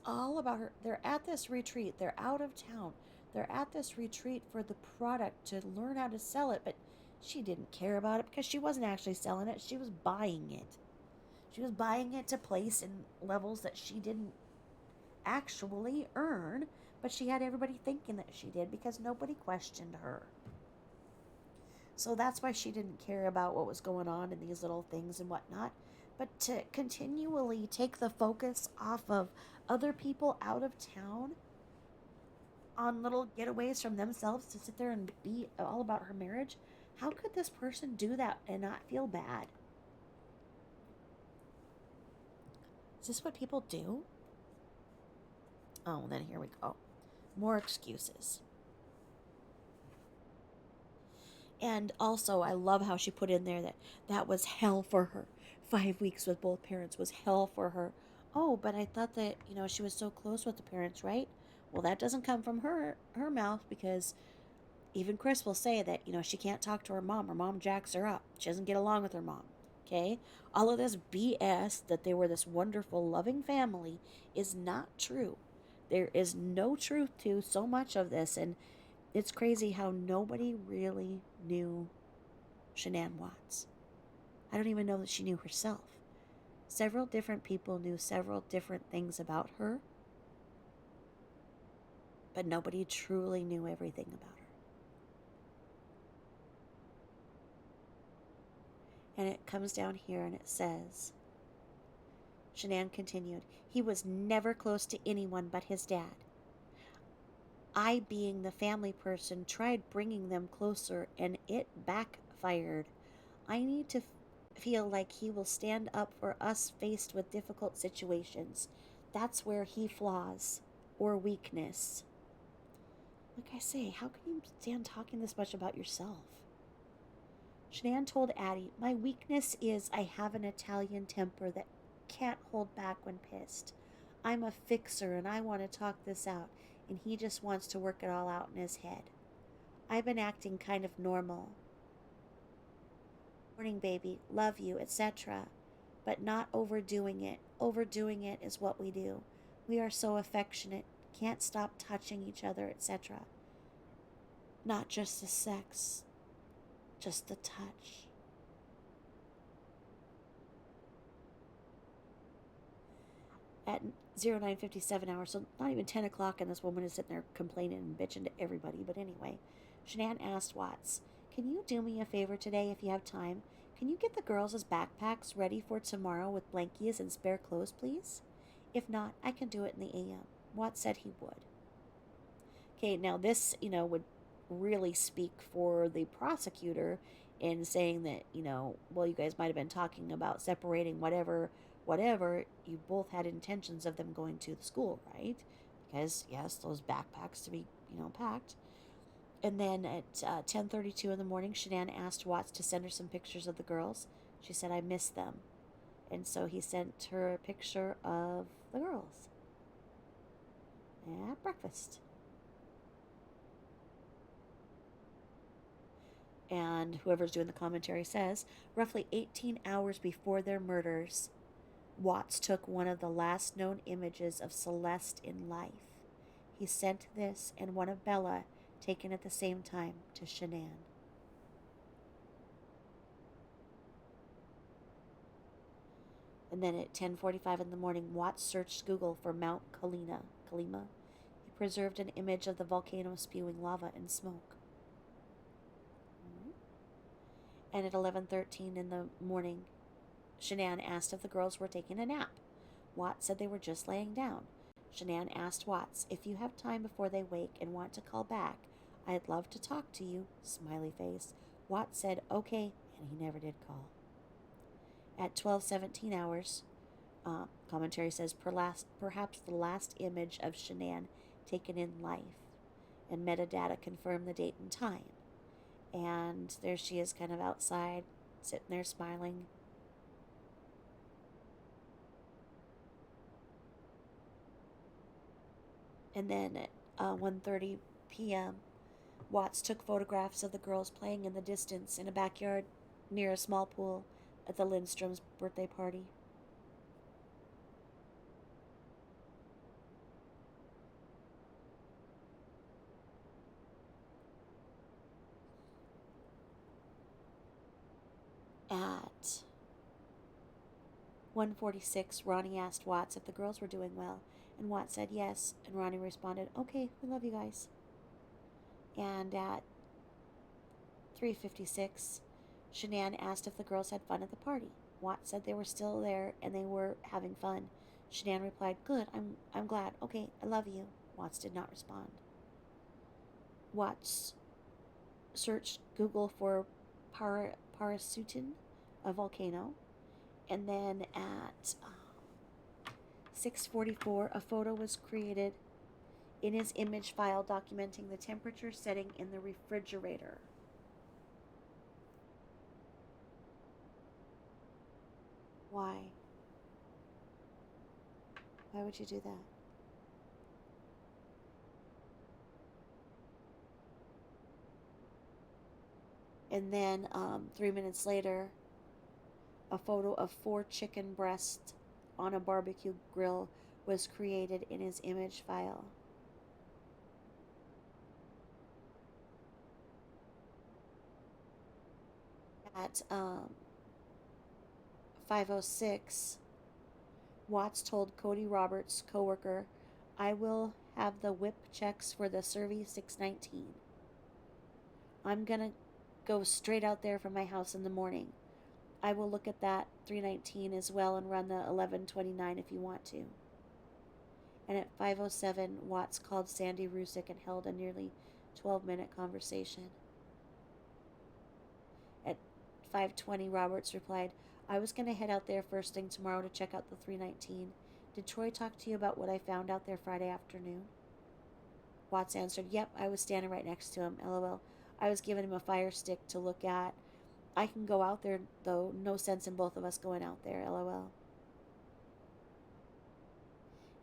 All about her. They're at this retreat. They're out of town. They're at this retreat for the product to learn how to sell it, but she didn't care about it because she wasn't actually selling it. She was buying it. She was buying it to place in levels that she didn't actually earn, but she had everybody thinking that she did because nobody questioned her. So that's why she didn't care about what was going on in these little things and whatnot. But to continually take the focus off of other people out of town on little getaways from themselves to sit there and be all about her marriage, how could this person do that and not feel bad? Is this what people do? Oh, then here we go. More excuses. And also, I love how she put in there that was hell for her. 5 weeks with both parents was hell for her. Oh, but I thought that, she was so close with the parents, right? Well, that doesn't come from her mouth because even Chris will say that, she can't talk to her mom. Her mom jacks her up. She doesn't get along with her mom. Okay? All of this BS that they were this wonderful, loving family is not true. There is no truth to so much of this, and it's crazy how nobody really knew Shanann Watts. I don't even know that she knew herself. Several different people knew several different things about her, but nobody truly knew everything about her. And it comes down here and it says, Shanann continued, he was never close to anyone but his dad. I, being the family person, tried bringing them closer and it backfired. I need to feel like he will stand up for us faced with difficult situations. That's where he flaws or weakness. Like I say, how can you stand talking this much about yourself? Shanann told Addie, "My weakness is I have an Italian temper that can't hold back when pissed. I'm a fixer and I want to talk this out, and he just wants to work it all out in his head. I've been acting kind of normal. Morning, baby, love you, etc. But not overdoing it. Overdoing it is what we do. We are so affectionate, can't stop touching each other, etc. Not just the sex, just the touch." At 09:57 hours, so not even 10 o'clock, and this woman is sitting there complaining and bitching to everybody. But anyway, Shanann asked Watts, "Can you do me a favor today if you have time? Can you get the girls' backpacks ready for tomorrow with blankies and spare clothes, please? If not, I can do it in the AM." Watts said he would. Okay, now this, would really speak for the prosecutor in saying that, well, you guys might have been talking about separating whatever, you both had intentions of them going to the school, right? Because, yes, those backpacks to be, packed. And then at 10:32 in the morning, Shanann asked Watts to send her some pictures of the girls. She said, "I miss them." And so he sent her a picture of the girls at breakfast. And whoever's doing the commentary says, roughly 18 hours before their murders, Watts took one of the last known images of Celeste in life. He sent this and one of Bella, taken at the same time, to Shanann. And then at 10:45 in the morning, Watts searched Google for Mount Kalima. He preserved an image of the volcano spewing lava and smoke. And at 11:13 in the morning, Shanann asked if the girls were taking a nap. Watts said they were just laying down. Shanann asked Watts, "If you have time before they wake and want to call back, I'd love to talk to you." Smiley face. Watts said, "Okay," and he never did call. At 12:17 hours, commentary says, perhaps the last image of Shanann taken in life. And metadata confirmed the date and time. And there she is, kind of outside, sitting there smiling. And then at 1:30 p.m., Watts took photographs of the girls playing in the distance in a backyard near a small pool at the Lindstrom's birthday party. At 1:46, Ronnie asked Watts if the girls were doing well, and Watts said yes, and Ronnie responded, "Okay, we love you guys." And at 3:56, Shanann asked if the girls had fun at the party. Watts said they were still there and they were having fun. Shanann replied, "Good, I'm glad. Okay, I love you." Watts did not respond. Watts searched Google for Parasutin, a volcano, and then at 6:44, a photo was created in his image file documenting the temperature setting in the refrigerator. Why? Why would you do that? And then 3 minutes later, a photo of 4 chicken breasts on a barbecue grill was created in his image file. At 5:06, Watts told Cody Roberts' coworker, "I will have the whip checks for the Survey 619. I'm gonna go straight out there from my house in the morning. I will look at that 319 as well and run the 1129 if you want to." And at 5:07, Watts called Sandy Rusick and held a nearly 12-minute conversation. At 5:20, Roberts replied, "I was going to head out there first thing tomorrow to check out the 319. Did Troy talk to you about what I found out there Friday afternoon?" Watts answered, "Yep, I was standing right next to him. LOL. I was giving him a fire stick to look at I can go out there, though. No sense in both of us going out there, lol.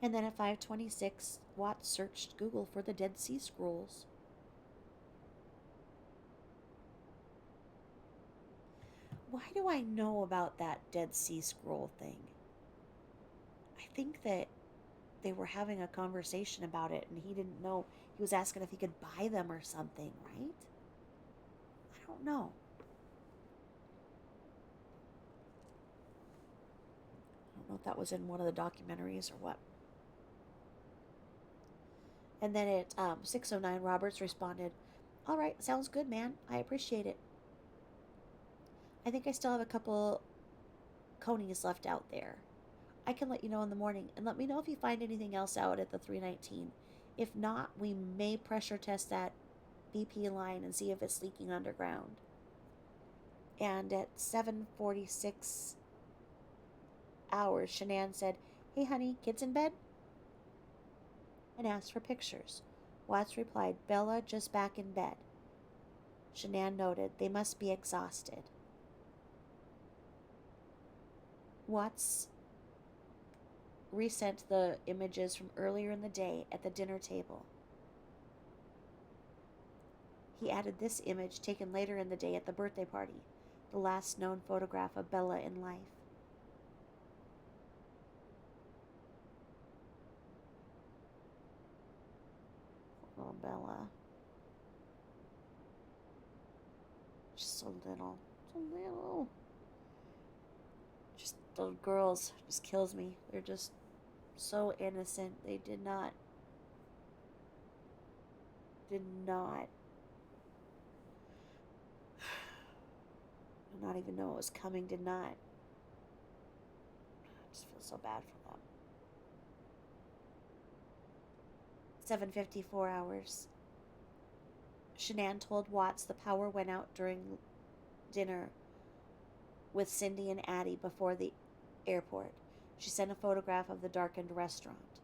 And then at 5:26, Watts searched Google for the Dead Sea Scrolls. Why do I know about that Dead Sea Scroll thing? I think that they were having a conversation about it and he didn't know. He was asking if he could buy them or something, right? I don't know. I don't know if that was in one of the documentaries or what. And then at 6:09, Roberts responded, "All right, sounds good, man. I appreciate it. I think I still have a couple conies left out there. I can let you know in the morning, and let me know if you find anything else out at the 319. If not, we may pressure test that BP line and see if it's leaking underground." And at 7:46 hours, Shanann said, "Hey honey, kids in bed?" and asked for pictures. Watts replied, "Bella just back in bed." Shanann noted, "They must be exhausted." Watts resent the images from earlier in the day at the dinner table. He added this image taken later in the day at the birthday party, the last known photograph of Bella in life. Oh, Bella. Just so little. So little. Just those girls just kills me. They're just so innocent. They did not even know it was coming, did not. I just feel so bad for them. 7:54 hours. Shanann told Watts the power went out during dinner with Cindy and Addie before the airport. She sent a photograph of the darkened restaurant.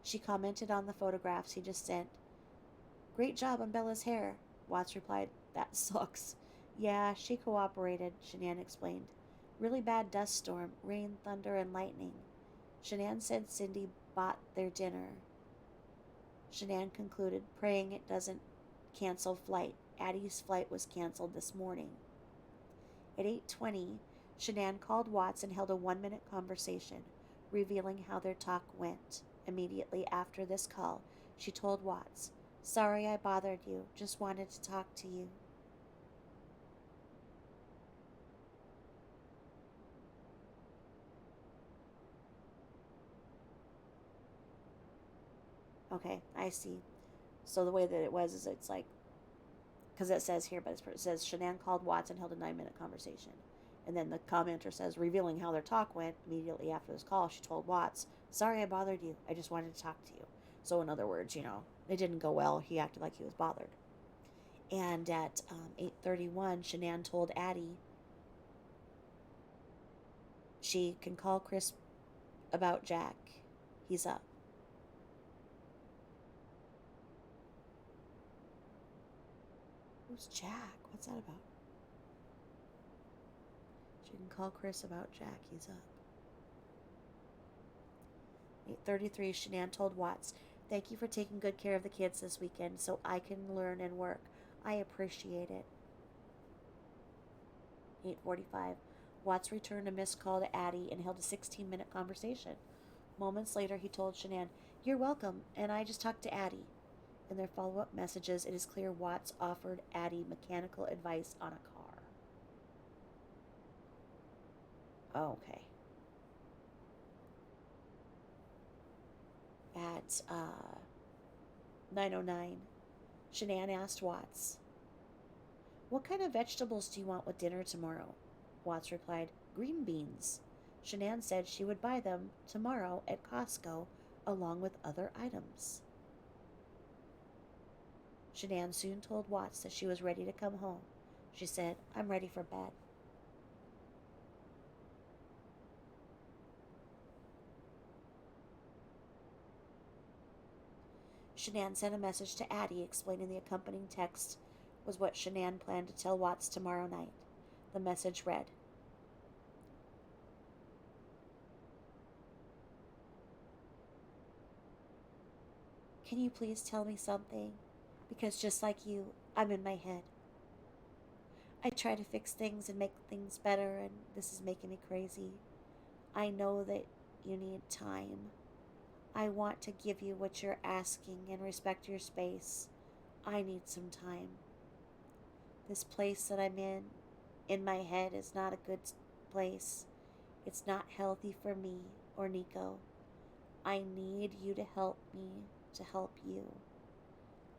She commented on the photographs he just sent. "Great job on Bella's hair." Watts replied, "That sucks." "Yeah, she cooperated," Shanann explained. "Really bad dust storm, rain, thunder, and lightning." Shanann said Cindy bought their dinner. Shanann concluded, praying it doesn't cancel flight. Addie's flight was canceled this morning. At 8:20, Shanann called Watts and held a 1-minute conversation, revealing how their talk went. Immediately after this call, she told Watts, "Sorry I bothered you. Just wanted to talk to you." Okay, I see. So the way that it was is it's like, because it says here, but it says Shanann called Watts and held a 9-minute conversation. And then the commenter says, revealing how their talk went immediately after this call, she told Watts, "Sorry I bothered you. I just wanted to talk to you." So in other words, it didn't go well. He acted like he was bothered. And at 8:31, Shanann told Addie she can call Chris about Jack. He's up. Who's Jack? What's that about? She can call Chris about Jack. He's up. 8:33, Shanann told Watts, "Thank you for taking good care of the kids this weekend so I can learn and work. I appreciate it." 8:45, Watts returned a missed call to Addie and held a 16-minute conversation. Moments later, he told Shanann, "You're welcome, and I just talked to Addie." In their follow-up messages, it is clear Watts offered Addie mechanical advice on a car. Oh, okay. At 9:09, Shanann asked Watts, "What kind of vegetables do you want with dinner tomorrow?" Watts replied, "Green beans." Shanann said she would buy them tomorrow at Costco along with other items. Shanann soon told Watts that she was ready to come home. She said, "I'm ready for bed." Shanann sent a message to Addie explaining the accompanying text was what Shanann planned to tell Watts tomorrow night. The message read, "Can you please tell me something? Because just like you, I'm in my head. I try to fix things and make things better, and this is making me crazy. I know that you need time. I want to give you what you're asking and respect your space. I need some time. This place that I'm in my head, is not a good place. It's not healthy for me or Nico. I need you to help me to help you.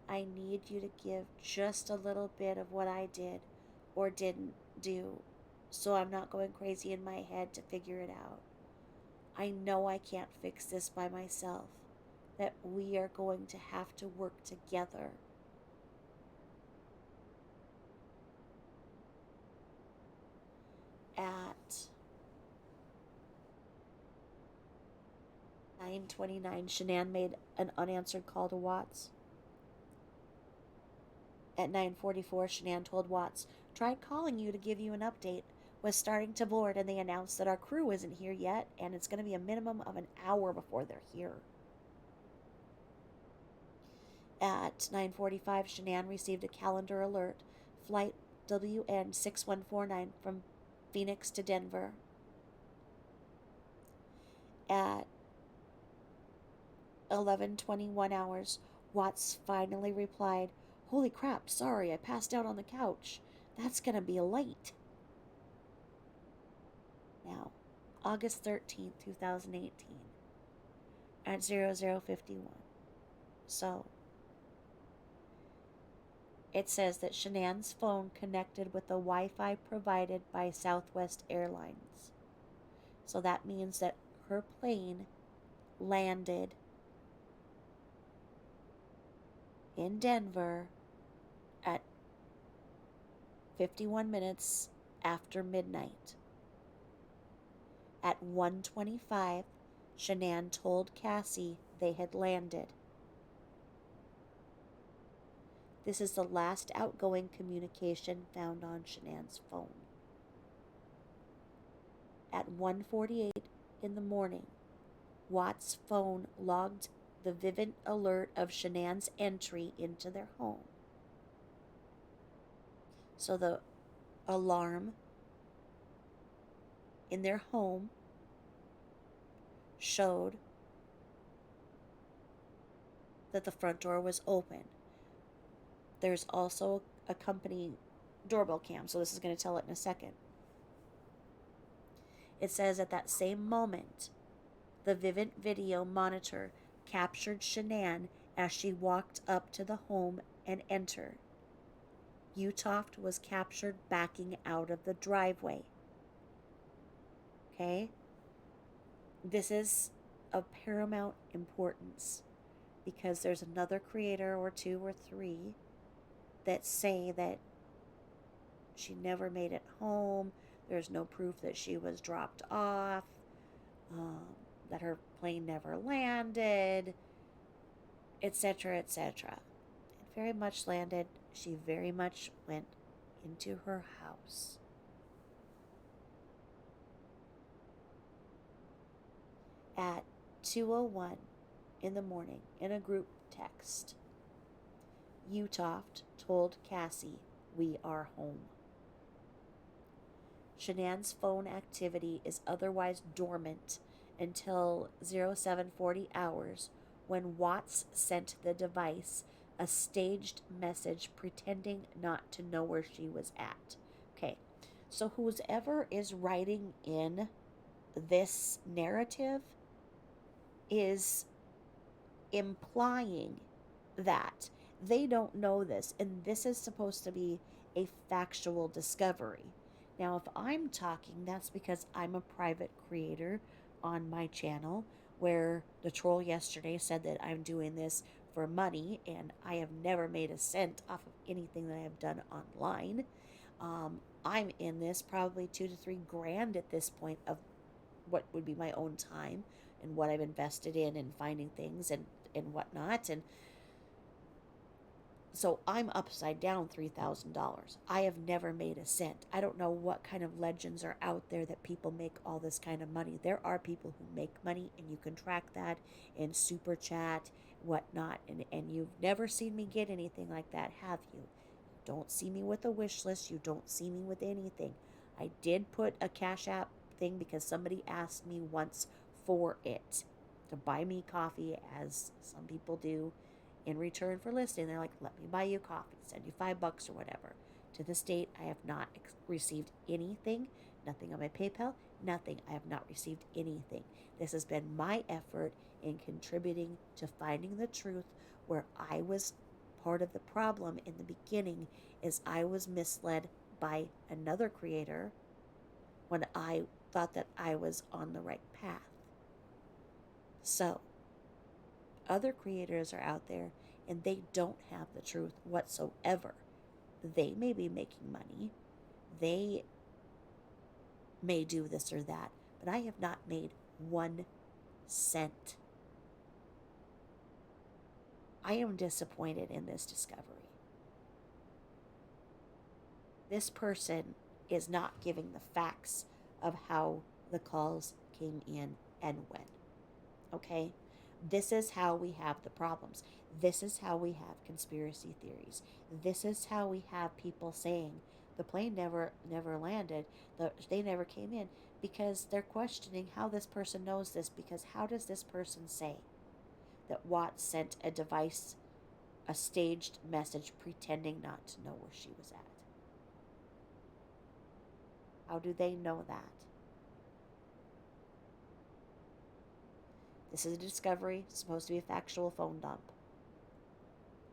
I need you to give just a little bit of what I did or didn't do, so I'm not going crazy in my head to figure it out. I know I can't fix this by myself, that we are going to have to work together." At 9:29, Shanann made an unanswered call to Watts. At 9:44, Shanann told Watts, "Tried calling you to give you an update. Was starting to board, and they announced that our crew isn't here yet, and it's going to be a minimum of an hour before they're here." At 9:45, Shanann received a calendar alert. Flight WN 6149 from Phoenix to Denver. At 11:21 hours, Watts finally replied, "Holy crap, sorry, I passed out on the couch. That's gonna be late." Now, August 13th, 2018, at 00:51. So, it says that Shanann's phone connected with the Wi-Fi provided by Southwest Airlines. So that means that her plane landed in Denver at 51 minutes after midnight. At 1:25, Shanann told Cassie they had landed. This is the last outgoing communication found on Shanann's phone. At 1:48 in the morning, Watts' phone logged the Vivint alert of Shanann's entry into their home. So the alarm in their home showed that the front door was open. There's also a company doorbell cam, so this is going to tell it in a second. It says at that same moment, the Vivint video monitor captured Shanann as she walked up to the home and entered. Utoft was captured backing out of the driveway. Okay? This is of paramount importance because there's another creator or two or three that say that she never made it home, there's no proof that she was dropped off, that her plane never landed, etc., etc. It very much landed. She very much went into her house. At 2:01 in the morning, in a group text, Utoft told Cassie, "We are home." Shanann's phone activity is otherwise dormant until 0740 hours when Watts sent the device a staged message pretending not to know where she was at. Okay, so whoever is writing in this narrative is implying that they don't know this, and this is supposed to be a factual discovery. Now, if I'm talking, that's because I'm a private creator on my channel, where the troll yesterday said that I'm doing this for money, and I have never made a cent off of anything that I have done online. I'm in this probably $2 to $3 grand at this point of what would be my own time and what I've invested in and finding things and whatnot. And So I'm upside down $3,000. I have never made a cent. I don't know what kind of legends are out there that people make all this kind of money. There are people who make money, and you can track that in Super Chat, whatnot. And you've never seen me get anything like that, have you? Don't see me with a wish list. You don't see me with anything. I did put a Cash App thing because somebody asked me once for it to buy me coffee, as some people do in return for listening. They're like, let me buy you coffee, send you $5 or whatever. To this date, I have not received anything, nothing on my PayPal, nothing. I have not received anything. This has been my effort in contributing to finding the truth, where I was part of the problem in the beginning is I was misled by another creator when I thought that I was on the right path. So, other creators are out there and they don't have the truth whatsoever. They may be making money, they may do this or that, but I have not made 1 cent. I am disappointed in this discovery. This person is not giving the facts of how the calls came in and when. Okay? This is how we have the problems. This is how we have conspiracy theories. This is how we have people saying the plane never landed, they never came in, because they're questioning how this person knows this, because how does this person say that Watts sent a device, a staged message pretending not to know where she was at? How do they know that? This is a discovery, it's supposed to be a factual phone dump.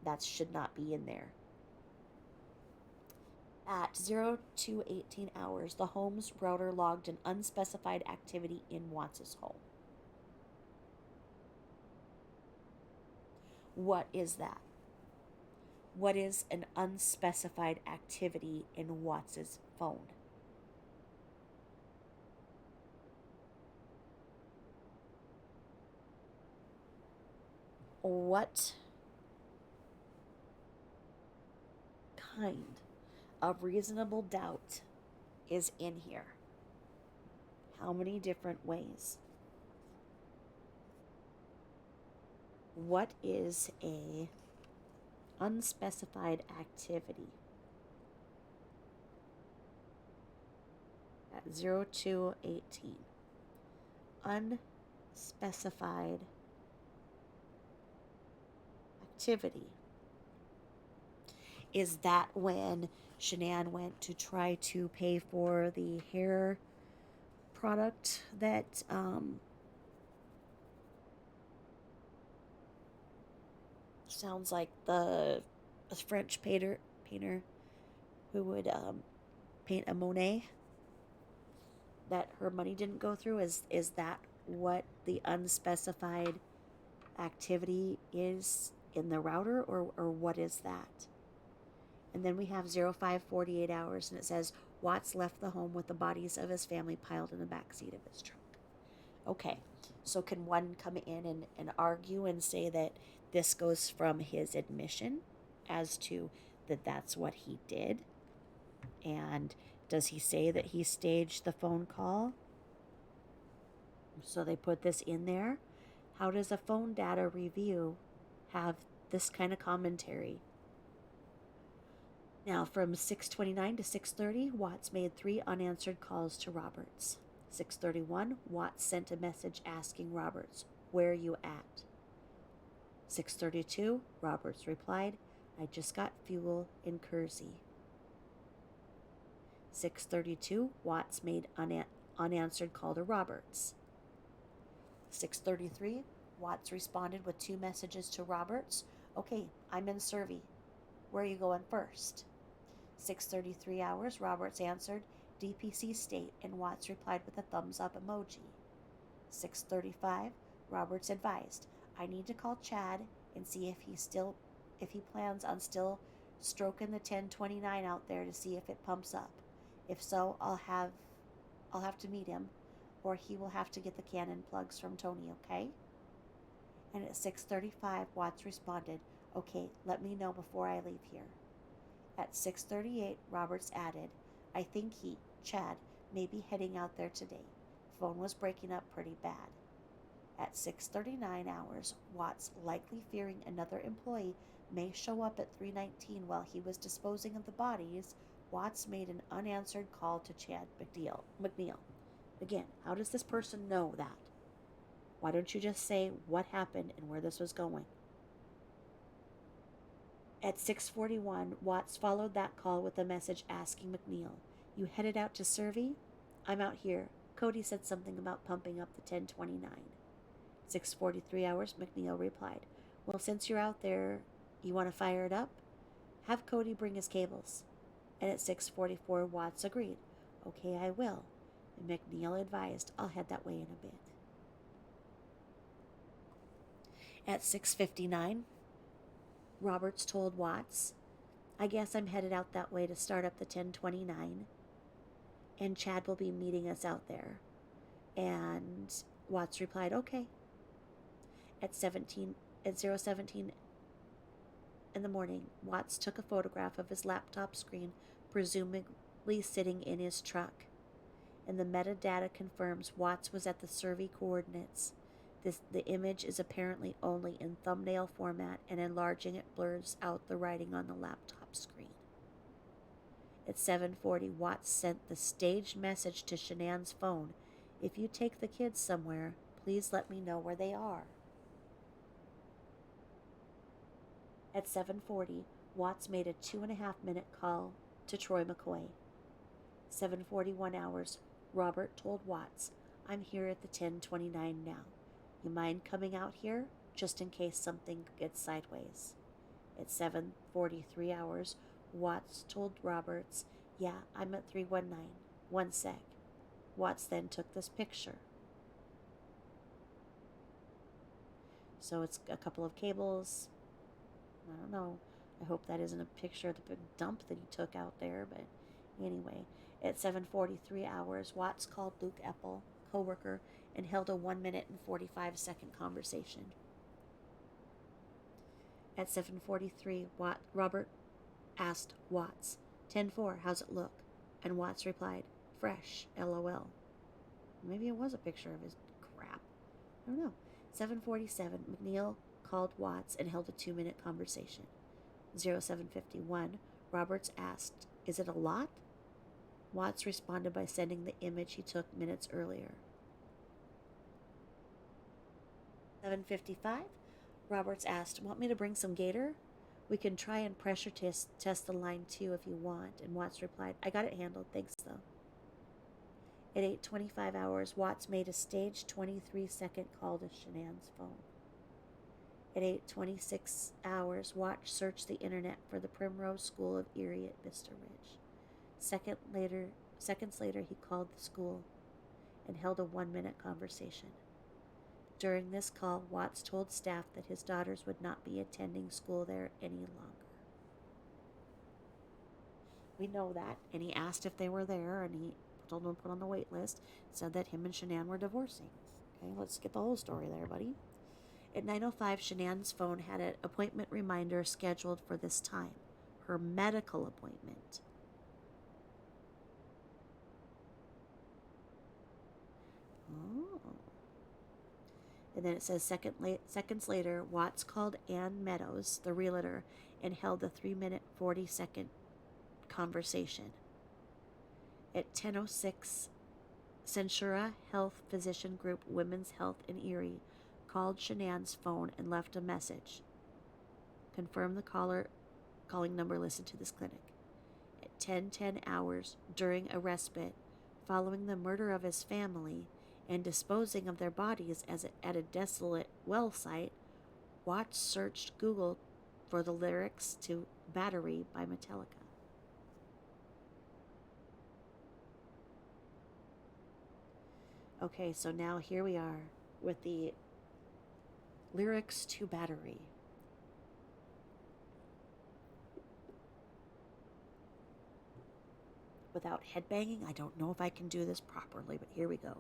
That should not be in there. At 02:18 hours, the home's router logged an unspecified activity in Watts' home. What is that? What is an unspecified activity in Watts' phone? What kind of reasonable doubt is in here? How many different ways? What is a unspecified activity? At 02:18. Unspecified activity. Is that when Shanann went to try to pay for the hair product that sounds like the French painter who would paint a Monet, that her money didn't go through? Is that what the unspecified activity is in the router, or what is that? And then we have 05:48 hours, and it says Watts left the home with the bodies of his family piled in the back seat of his truck. Okay, so can one come in and argue and say that this goes from his admission as to that that's what he did? And does he say that he staged the phone call? So they put this in there. How does a phone data review have this kind of commentary? Now, from 6:29 to 6:30, Watts made 3 unanswered calls to Roberts. 6:31, Watts sent a message asking Roberts, "Where are you at?" 6:32, Roberts replied, "I just got fuel in Kersey." 6:32, Watts made unanswered call to Roberts. 6:33, Watts responded with 2 messages to Roberts. "Okay, I'm in Survey. Where are you going first?" 6:33 hours, Roberts answered, "DPC State," and Watts replied with a thumbs up emoji. 6:35, Roberts advised, "I need to call Chad and see if he plans on still stroking the 1029 out there to see if it pumps up. If so, I'll have to meet him, or he will have to get the Canon plugs from Tony, okay?" And at 6:35, Watts responded, Okay, let me know before I leave here. At 6:38, Roberts added, I think he, Chad, may be heading out there today. Phone was breaking up pretty bad. At 6:39 hours, Watts, likely fearing another employee may show up at 3:19 while he was disposing of the bodies, Watts made an unanswered call to Chad McNeil. Again, how does this person know that? Why don't you just say what happened and where this was going? At 6:41, Watts followed that call with a message asking McNeil, You headed out to Survey? I'm out here. Cody said something about pumping up the 1029. 6:43 hours, McNeil replied, Well, since you're out there, you want to fire it up? Have Cody bring his cables. And at 6:44, Watts agreed. Okay, I will. And McNeil advised, I'll head that way in a bit. At 6:59, Roberts told Watts, I guess I'm headed out that way to start up the 1029, and Chad will be meeting us out there. And Watts replied, okay. At 0:17 in the morning, Watts took a photograph of his laptop screen, presumably sitting in his truck. And the metadata confirms Watts was at the Survey coordinates. The image is apparently only in thumbnail format, and enlarging it blurs out the writing on the laptop screen. At 7:40, Watts sent the staged message to Shanann's phone. If you take the kids somewhere, please let me know where they are. At 7:40, Watts made a 2.5-minute call to Troy McCoy. 7:41 hours, Robert told Watts, I'm here at the 1029 now. You mind coming out here, just in case something gets sideways? At 7:43 hours, Watts told Roberts, yeah, I'm at 319. One sec. Watts then took this picture. So it's a couple of cables. I don't know. I hope that isn't a picture of the big dump that he took out there, but anyway. At 7:43 hours, Watts called Luke Eppel, co-worker, and held a 1-minute and 45-second conversation. At 7:43, Robert asked Watts, 10-4, how's it look? And Watts replied, fresh, LOL. Maybe it was a picture of his crap. I don't know. 7:47, McNeil called Watts and held a 2-minute conversation. 07:51, Roberts asked, is it a lot? Watts responded by sending the image he took minutes earlier. 7:55, Roberts asked, want me to bring some Gator? We can try and pressure test the line too if you want. And Watts replied, I got it handled, thanks though. At 8:25 hours, Watts made a staged 23-second call to Shanann's phone. At 8:26 hours, Watts searched the internet for the Primrose School of Erie at Vista Ridge. Seconds later, he called the school and held a 1-minute conversation. During this call, Watts told staff that his daughters would not be attending school there any longer. We know that, and he asked if they were there, and he told them to put on the wait list, said that him and Shanann were divorcing. Okay, let's get the whole story there, buddy. At 9:05, Shanann's phone had an appointment reminder scheduled for this time, her medical appointment. Oh. And then it says seconds later, Watts called Ann Meadows, the realtor, and held a 3-minute, 40-second conversation. At 10:06, Centura Health Physician Group Women's Health in Erie called Shanann's phone and left a message. Confirm the calling number listed to this clinic. At 10:10 hours, during a respite, following the murder of his family and disposing of their bodies at a desolate well site, Watts searched Google for the lyrics to Battery by Metallica. Okay, so now here we are with the lyrics to Battery. Without headbanging, I don't know if I can do this properly, but here we go.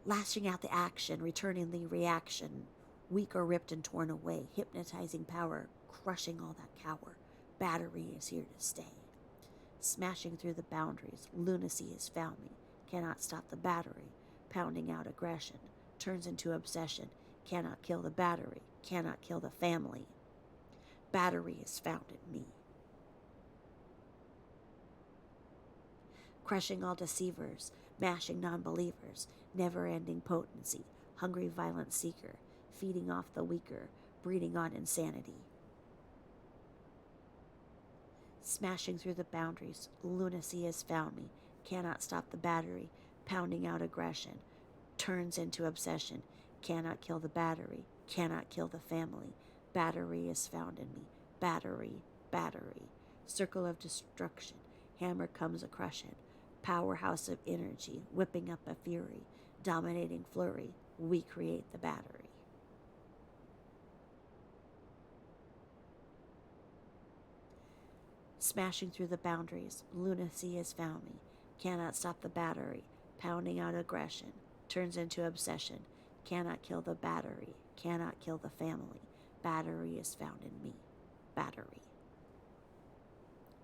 Lashing out the action, returning the reaction. Weak or ripped and torn away, hypnotizing power, crushing all that cower. Battery is here to stay. Smashing through the boundaries, lunacy has found me. Cannot stop the battery, pounding out aggression. Turns into obsession. Cannot kill the battery, cannot kill the family. Battery is found in me. Crushing all deceivers, mashing non-believers, never-ending potency, hungry violent seeker, feeding off the weaker, breeding on insanity. Smashing through the boundaries, lunacy has found me, cannot stop the battery, pounding out aggression, turns into obsession, cannot kill the battery, cannot kill the family. Battery is found in me, battery, battery. Circle of destruction, hammer comes a crushing, powerhouse of energy, whipping up a fury, dominating flurry, we create the battery. Smashing through the boundaries, lunacy has found me, cannot stop the battery, pounding out aggression, turns into obsession, cannot kill the battery, cannot kill the family. Battery is found in me, battery.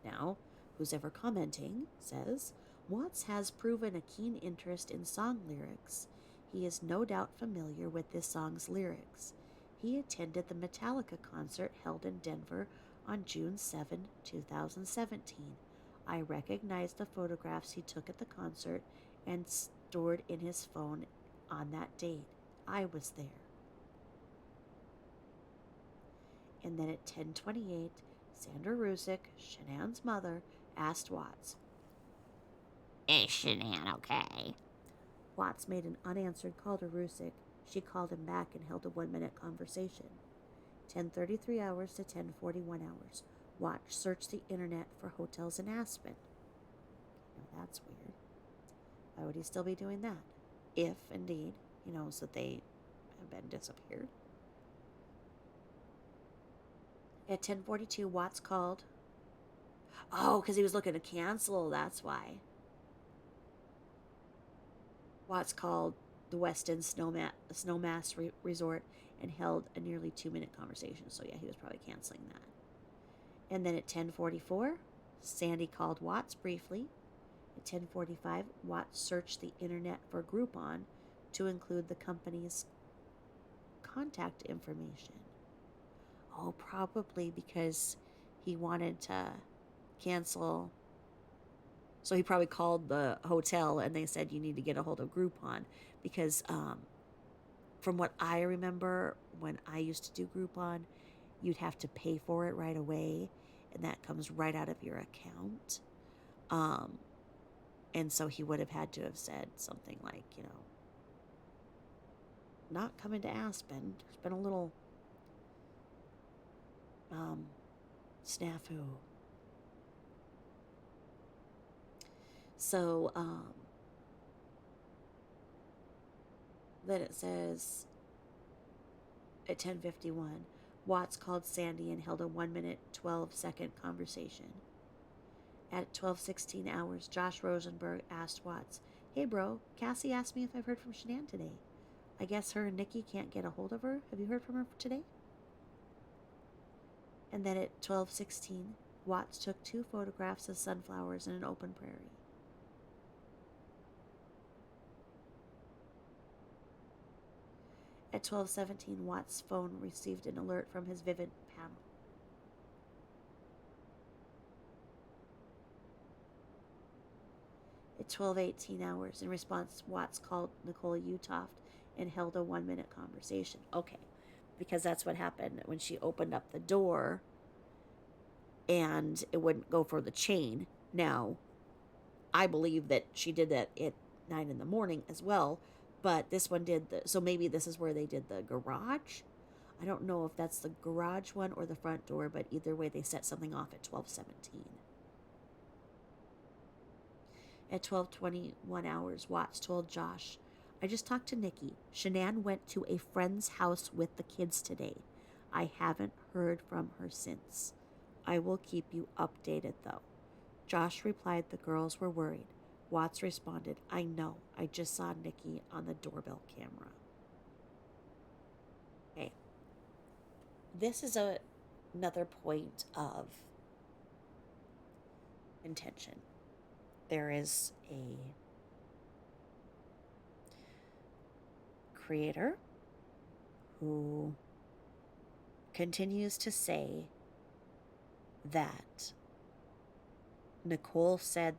Now, who's ever commenting says, Watts has proven a keen interest in song lyrics. He is no doubt familiar with this song's lyrics. He attended the Metallica concert held in Denver on June 7, 2017. I recognized the photographs he took at the concert and stored in his phone on that date. I was there. And then at 10:28, Sandra Rusick, Shanann's mother, asked Watts, Is Shanann okay? Watts made an unanswered call to Rusick. She called him back and held a 1-minute conversation. 10:33 hours to 10:41 hours. Watts searched the internet for hotels in Aspen. Now that's weird. Why would he still be doing that? If, indeed, he knows that they have been disappeared. At 10:42, Watts called. Oh, because he was looking to cancel, that's why. Watts called the Westin Snowmass Resort and held a nearly 2-minute conversation. So yeah, he was probably canceling that. And then at 10:44, Sandy called Watts briefly. At 10:45, Watts searched the internet for Groupon to include the company's contact information. Oh, probably because he wanted to cancel. So he probably called the hotel and they said you need to get a hold of Groupon because from what I remember when I used to do Groupon, you'd have to pay for it right away and that comes right out of your account. And so he would have had to have said something like, not coming to Aspen. There's been a little snafu. So, then it says at 10:51, Watts called Sandy and held a 1-minute, 12-second conversation. At 12:16 hours, Josh Rosenberg asked Watts, Hey bro, Cassie asked me if I've heard from Shanann today. I guess her and Nikki can't get a hold of her. Have you heard from her today? And then at 12:16, Watts took 2 photographs of sunflowers in an open prairie. At 12:17, Watts' phone received an alert from his Vivid panel. At 12:18 hours, in response, Watts called Nicole Utoft and held a 1-minute conversation. Okay, because that's what happened when she opened up the door and it wouldn't go for the chain. Now, I believe that she did that at 9 in the morning as well, but this one did so maybe this is where they did the garage. I don't know if that's the garage one or the front door, but either way they set something off at 12:17. At 12:21 hours, Watts told Josh, I just talked to Nikki. Shanann went to a friend's house with the kids today. I haven't heard from her since. I will keep you updated though. Josh replied the girls were worried. Watts responded, I know. I just saw Nikki on the doorbell camera. Okay. this is another point of intention. There is a creator who continues to say that Nicole said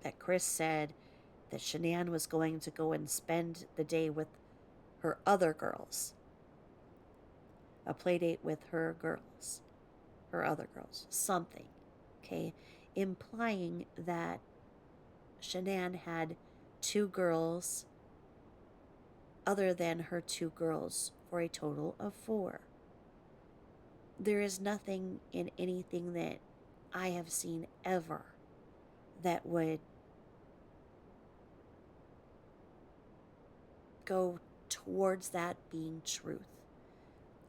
that Chris said that Shanann was going to go and spend the day with her other girls, a play date with her girls, her other girls, something, okay, implying that Shanann had two girls other than her two girls for a total of four. There is nothing in anything that I have seen ever that would go towards that being truth.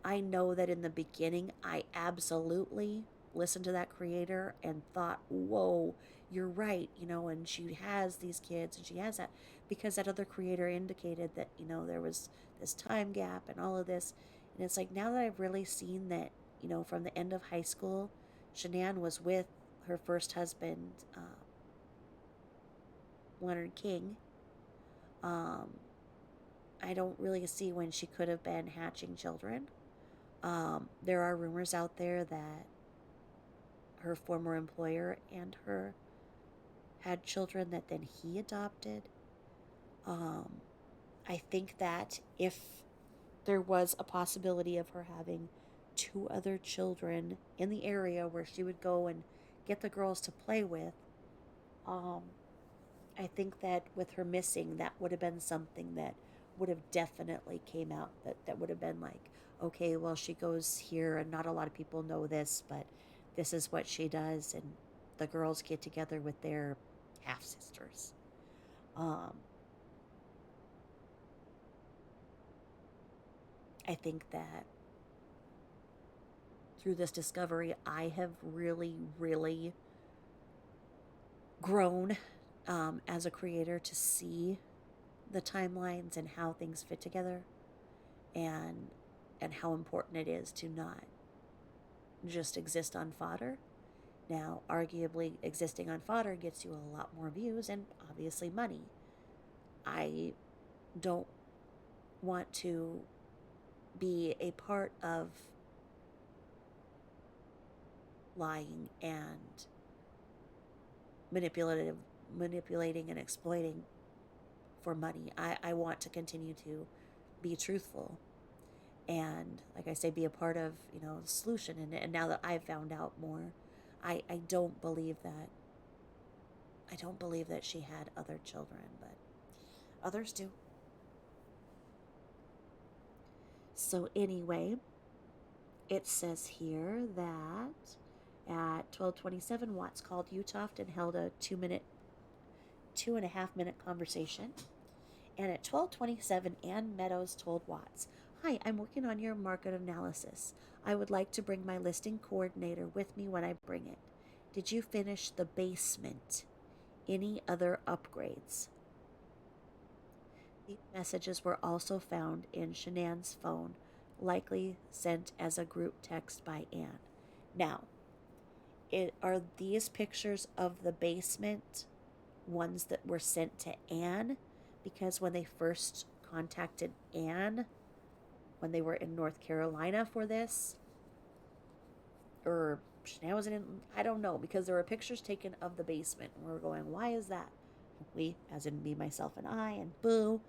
I know that in the beginning, I absolutely listened to that creator and thought, whoa, you're right, and she has these kids and she has that, because that other creator indicated that, there was this time gap and all of this. And it's like, now that I've really seen that, from the end of high school, Shanann was with her first husband, Leonard King. I don't really see when she could have been hatching children. There are rumors out there that her former employer and her had children that then he adopted. I think that if there was a possibility of her having two other children in the area where she would go and get the girls to play with, I think that with her missing, that would have been something that would have definitely came out, that would have been like, okay, well, she goes here and not a lot of people know this, but this is what she does, and the girls get together with their half sisters. I think that through this discovery, I have really, really grown as a creator to see the timelines and how things fit together, and how important it is to not just exist on fodder. Now, arguably, existing on fodder gets you a lot more views and obviously money. I don't want to be a part of lying and manipulating and exploiting for money. I want to continue to be truthful and, like I say, be a part of, the solution. And now that I've found out more, I don't believe that she had other children, but others do. So anyway, it says here that at 12:27, Watts called Utoft and held a 2.5 minute conversation. And at 12:27, Ann Meadows told Watts, "Hi, I'm working on your market analysis. I would like to bring my listing coordinator with me when I bring it. Did you finish the basement? Any other upgrades?" These messages were also found in Shanann's phone, likely sent as a group text by Ann. Now, are these pictures of the basement ones that were sent to Ann? Because when they first contacted Ann, when they were in North Carolina for this, or Shanann was in, I don't know, because there were pictures taken of the basement, and we were going, why is that? We, as in me, myself, and I, and Boo,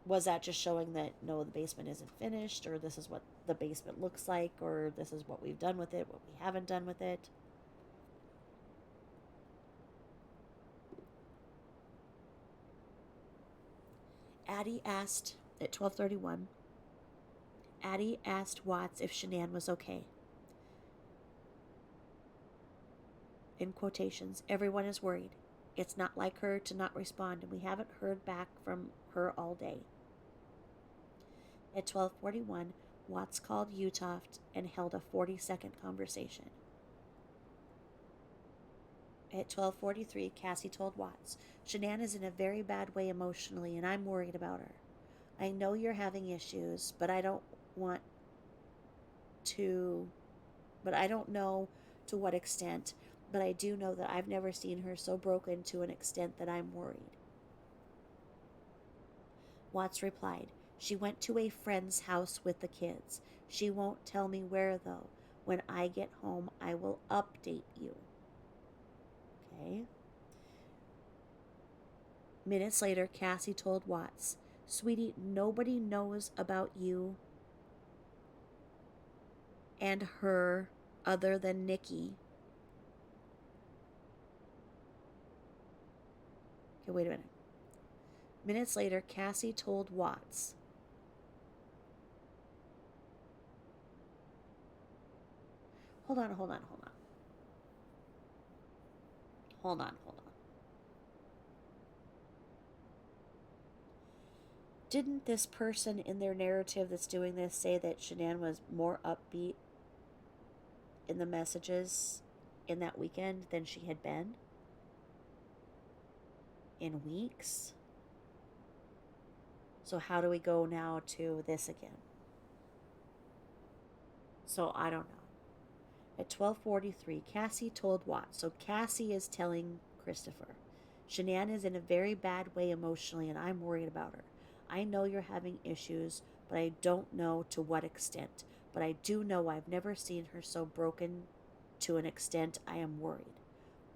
was that just showing that no, the basement isn't finished, or this is what the basement looks like, or this is what we've done with it, what we haven't done with it? Addie asked at 12:31. Addie asked Watts if Shanann was okay. In quotations, everyone is worried. It's not like her to not respond, and we haven't heard back from her all day. At 12:41, Watts called Utoft and held a 40-second conversation. At 12:43, Cassie told Watts, "Shanann is in a very bad way emotionally, and I'm worried about her. I know you're having issues, but want to, I don't know to what extent, but I do know that I've never seen her so broken to an extent that I'm worried. Watts replied, she went to a friend's house with the kids. She won't tell me where, though. When I get home, I will update you. Okay. Minutes later, Cassie told Watts, sweetie, nobody knows about you and her other than Nikki. Okay, wait a minute. Minutes later, Cassie told Watts. Hold on. Didn't this person in their narrative that's doing this say that Shanann was more upbeat in the messages in that weekend than she had been in weeks? So how do we go now to this again? So I don't know. At 12:43, Cassie told Watts. So Cassie is telling Christopher, Shanann is in a very bad way emotionally, and I'm worried about her. I know you're having issues, but I don't know to what extent. But I do know I've never seen her so broken to an extent I am worried.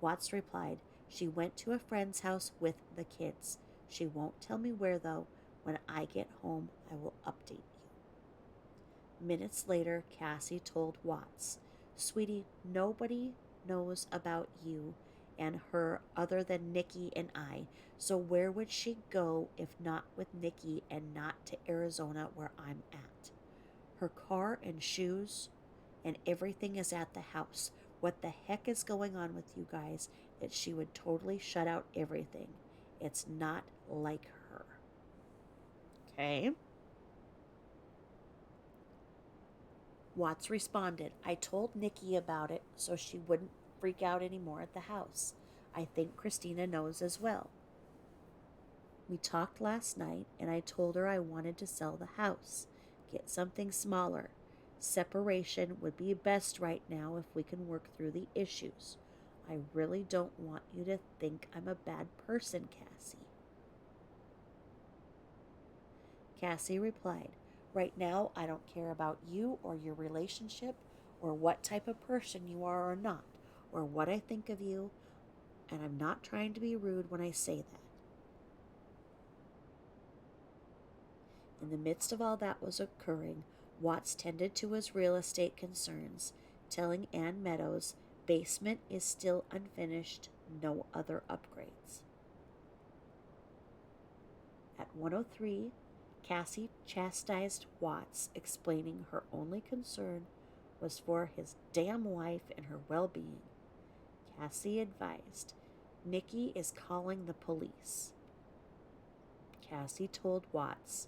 Watts replied, she went to a friend's house with the kids. She won't tell me where, though. When I get home, I will update you. Minutes later, Cassie told Watts, sweetie, nobody knows about you and her other than Nikki and I, so where would she go if not with Nikki and not to Arizona where I'm at? Her car and shoes and everything is at the house. What the heck is going on with you guys that she would totally shut out everything? It's not like her. Okay. Watts responded, I told Nikki about it so she wouldn't freak out anymore at the house. I think Christina knows as well. We talked last night and I told her I wanted to sell the house, get something smaller. Separation would be best right now if we can work through the issues. I really don't want you to think I'm a bad person, Cassie. Cassie replied, right now I don't care about you or your relationship or what type of person you are or not, or what I think of you, and I'm not trying to be rude when I say that. In the midst of all that was occurring, Watts tended to his real estate concerns, telling Ann Meadows basement is still unfinished, no other upgrades. At 1:03, Cassie chastised Watts, explaining her only concern was for his damn wife and her well-being. Cassie advised, Nikki is calling the police. Cassie told Watts,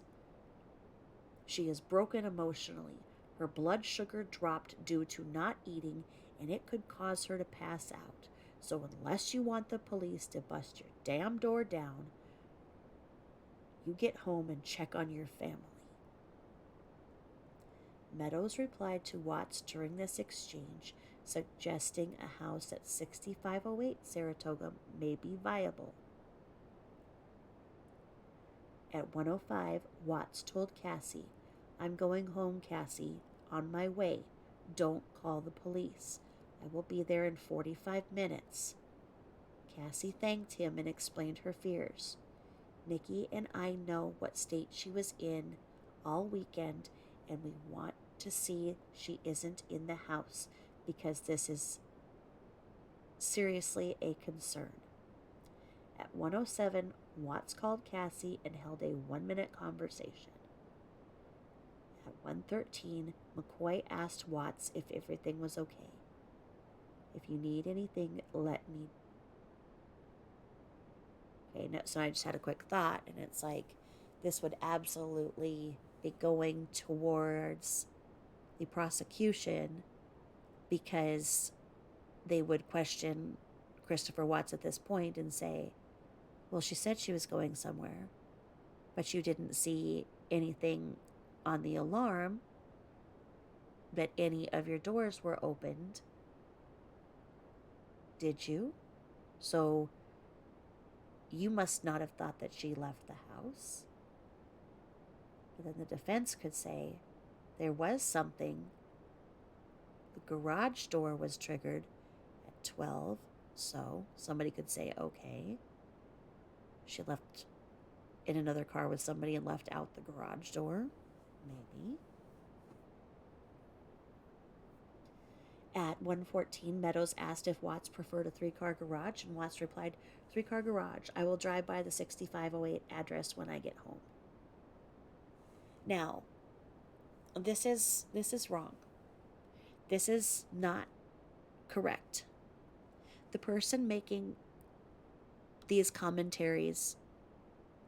she is broken emotionally. Her blood sugar dropped due to not eating, and it could cause her to pass out. So unless you want the police to bust your damn door down, you get home and check on your family. Meadows replied to Watts during this exchange, suggesting a house at 6508 Saratoga may be viable. At 1:05, Watts told Cassie, I'm going home, Cassie. On my way. Don't call the police. I will be there in 45 minutes. Cassie thanked him and explained her fears. Nikki and I know what state she was in all weekend, and we want to see she isn't in the house because this is seriously a concern. At 1:07, Watts called Cassie and held a 1-minute conversation. At 1:13, McCoy asked Watts if everything was okay. If you need anything, let me. Okay, no, so I just had a quick thought, and it's like, this would absolutely be going towards the prosecution because they would question Christopher Watts at this point and say, well, she said she was going somewhere, but you didn't see anything on the alarm that any of your doors were opened, did you? So you must not have thought that she left the house. But then the defense could say there was something. The garage door was triggered at 12, so somebody could say, okay, she left in another car with somebody and left out the garage door. Maybe. At 1:14, Meadows asked if Watts preferred a 3-car garage, and Watts replied, 3-car garage. I will drive by the 6508 address when I get home. Now, this is wrong. This is not correct. The person making these commentaries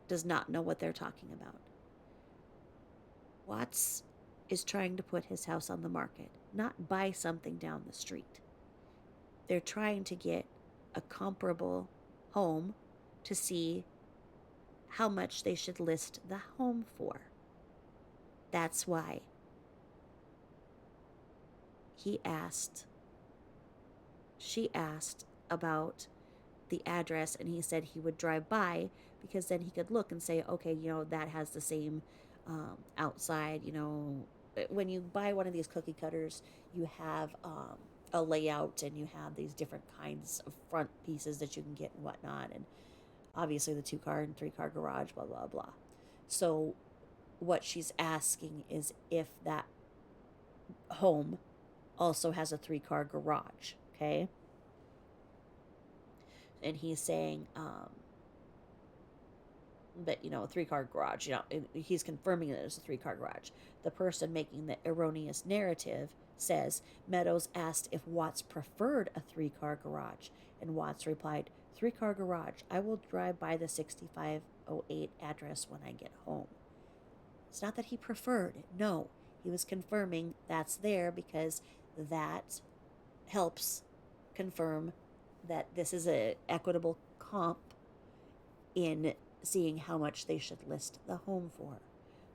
does not know what they're talking about. Watts is trying to put his house on the market, not buy something down the street. They're trying to get a comparable home to see how much they should list the home for. That's why she asked about the address, and he said he would drive by because then he could look and say, okay, that has the same outside, when you buy one of these cookie cutters, you have a layout, and you have these different kinds of front pieces that you can get and whatnot, and obviously the 2-car and 3-car garage, blah, blah, blah. So what she's asking is if that home also has a 3-car garage, okay? And he's saying, but a 3-car garage, he's confirming that it's a 3-car garage. The person making the erroneous narrative says Meadows asked if Watts preferred a 3-car garage, and Watts replied, 3-car garage. I will drive by the 6508 address when I get home. It's not that he preferred. No, he was confirming that's there because that helps confirm that this is an equitable comp in seeing how much they should list the home for.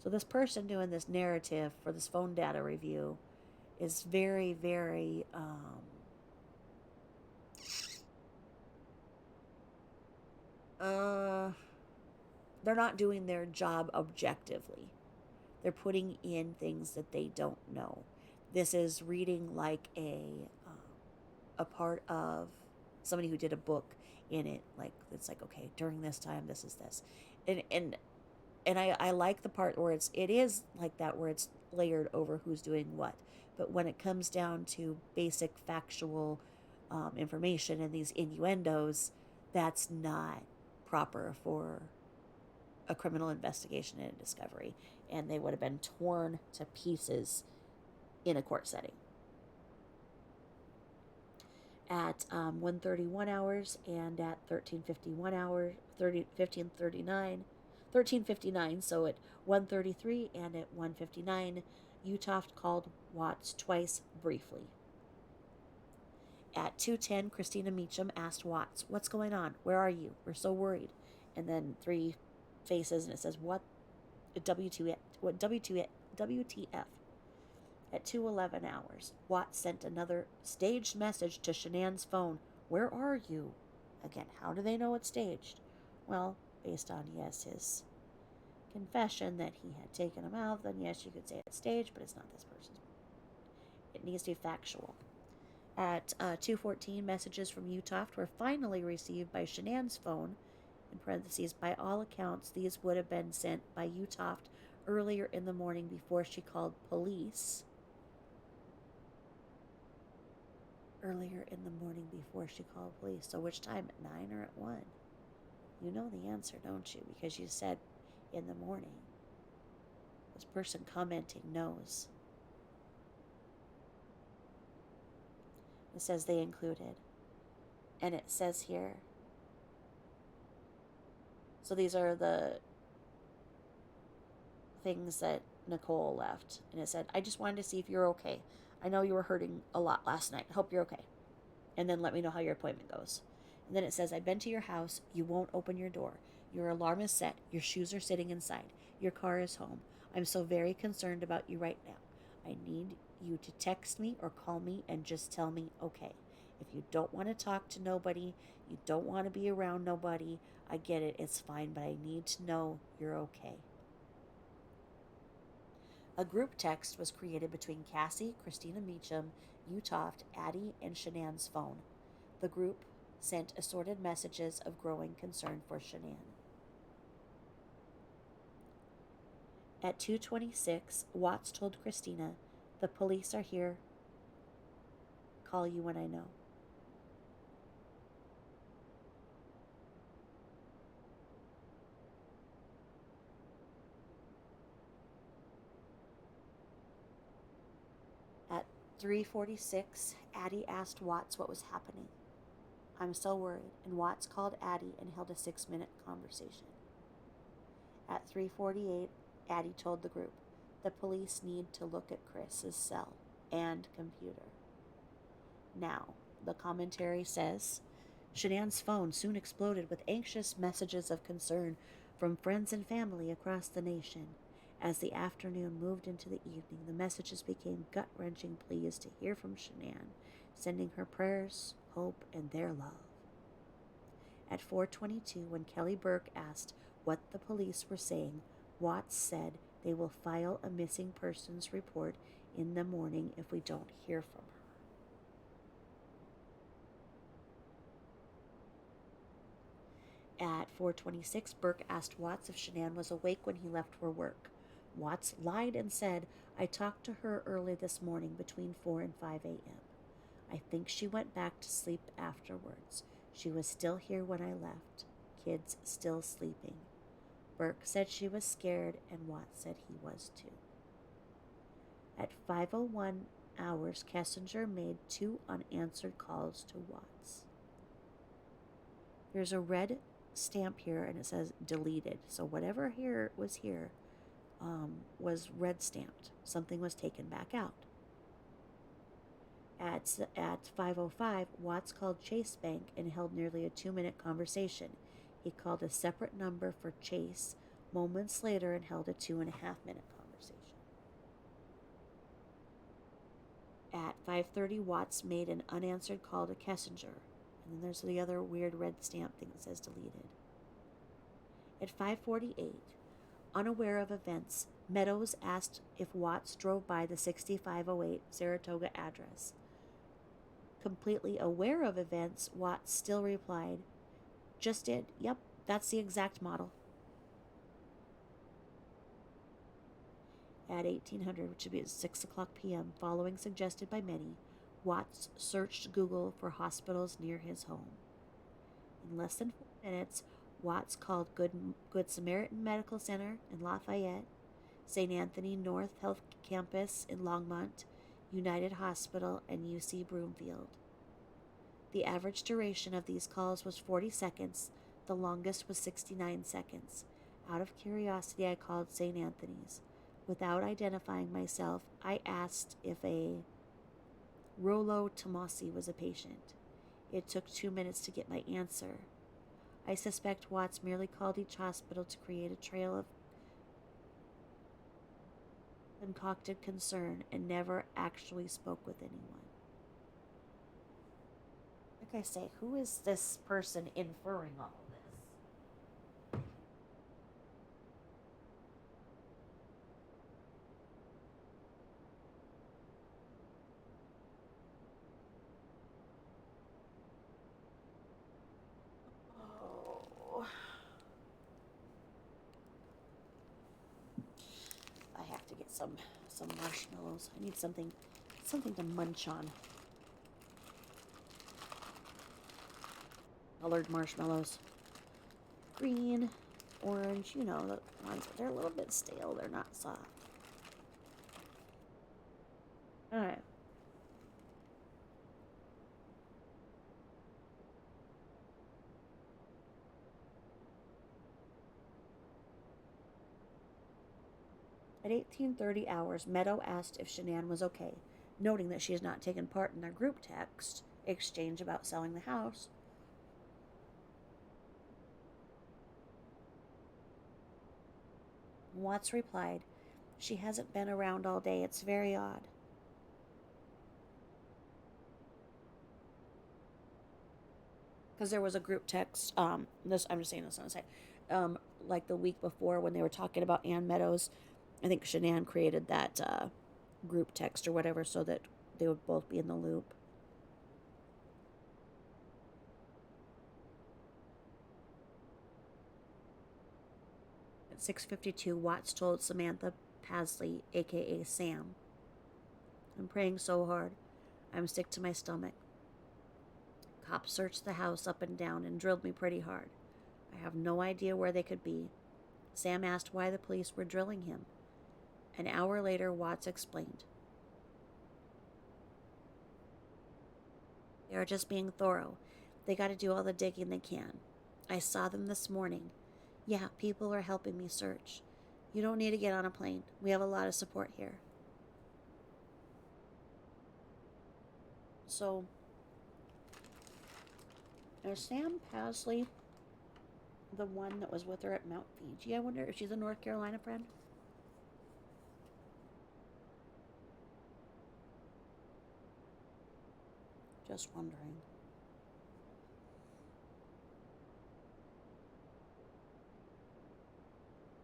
So this person doing this narrative for this phone data review is very, very they're not doing their job objectively. They're putting in things that they don't know. This is reading like a part of somebody who did a book in it. Like, it's like, okay, during this time, this is this. And I like the part where it is like that, where it's layered over who's doing what. But when it comes down to basic factual information and these innuendos, that's not proper for a criminal investigation and a discovery. And they would have been torn to pieces in a court setting. At 1:31 hours and at 13:59, so at 1:33 and at 1:59, Utoft called Watts twice briefly. At 2:10, Christina Meacham asked Watts, what's going on? Where are you? We're so worried. And then 3 faces, and it says, what? WTF? At 2:11 hours, Watts sent another staged message to Shanann's phone. Where are you? Again, how do they know it's staged? Well, based on, yes, his confession that he had taken him out, then yes, you could say it's staged, but it's not this person's. It needs to be factual. At 2:14, messages from Utoft were finally received by Shanann's phone. In parentheses, by all accounts, these would have been sent by Utoft earlier in the morning before she called police. So which time? At 9 or at 1? You know the answer, don't you? Because you said in the morning. This person commenting knows. It says they included. And it says here. So these are the things that Nicole left. And it said, I just wanted to see if you're okay. I know you were hurting a lot last night. Hope you're okay. And then let me know how your appointment goes. And then it says, I've been to your house. You won't open your door. Your alarm is set. Your shoes are sitting inside. Your car is home. I'm so very concerned about you right now. I need you to text me or call me and just tell me okay. If you don't want to talk to nobody, you don't want to be around nobody, I get it, it's fine, but I need to know you're okay. A group text was created between Cassie, Christina Meacham, Utoft, Addie, and Shanann's phone. The group sent assorted messages of growing concern for Shanann. At 2:26, Watts told Christina, "The police are here. Call you when I know." At 3:46, Addie asked Watts what was happening. "I'm so worried," and Watts called Addie and held a 6-minute conversation. At 3:48, Addie told the group, "The police need to look at Chris's cell and computer." Now, the commentary says, Shanann's phone soon exploded with anxious messages of concern from friends and family across the nation. As the afternoon moved into the evening, the messages became gut-wrenching pleas to hear from Shanann, sending her prayers, hope, and their love. At 4:22, when Kelly Burke asked what the police were saying, Watts said they will file a missing persons report in the morning if we don't hear from her. At 4:26, Burke asked Watts if Shanann was awake when he left for work. Watts lied and said, "I talked to her early this morning between 4 and 5 a.m. I think she went back to sleep afterwards. She was still here when I left. Kids still sleeping." Burke said she was scared, and Watts said he was too. At 5:01 hours, Kessinger made 2 unanswered calls to Watts. There's a red stamp here, and it says deleted. So whatever here was was red stamped. Something was taken back out. At 5:05, Watts called Chase Bank and held nearly a 2-minute conversation. He called a separate number for Chase moments later and held a 2.5-minute conversation. At 5:30, Watts made an unanswered call to Kessinger. And then there's the other weird red stamp thing that says deleted. At 5:48, unaware of events, Meadows asked if Watts drove by the 6508 Saratoga address. Completely aware of events, Watts still replied, "Just did. Yep, that's the exact model." At 1800, which would be at 6 o'clock p.m., following suggested by many, Watts searched Google for hospitals near his home. In less than 4 minutes, Watts called Good Samaritan Medical Center in Lafayette, St. Anthony North Health Campus in Longmont, United Hospital, and UC Broomfield. The average duration of these calls was 40 seconds. The longest was 69 seconds. Out of curiosity, I called St. Anthony's. Without identifying myself, I asked if a Rollo Tomasi was a patient. It took 2 minutes to get my answer. I suspect Watts merely called each hospital to create a trail of concocted concern and never actually spoke with anyone. Like I say, who is this person inferring all of this? Oh. I have to get some marshmallows. I need something to munch on. Colored marshmallows. Green, orange, the ones. They're a little bit stale. They're not soft. Alright. At 18:30 hours, Meadow asked if Shanann was okay, noting that she has not taken part in their group text exchange about selling the house. Watts replied, She hasn't been around all day. It's very odd. Because there was a group text. This I'm just saying this on the side. Like the week before when they were talking about Ann Meadows, I think Shanann created that group text or whatever so that they would both be in the loop. At 6:52, Watts told Samantha Pasley, aka Sam, "I'm praying so hard. I'm sick to my stomach. Cops searched the house up and down and drilled me pretty hard. I have no idea where they could be." Sam asked why the police were drilling him. An hour later, Watts explained. "They are just being thorough. They got to do all the digging they can. I saw them this morning. Yeah, people are helping me search. You don't need to get on a plane. We have a lot of support here." So, is Sam Pasley the one that was with her at Mount Fiji? I wonder if she's a North Carolina friend. Just wondering.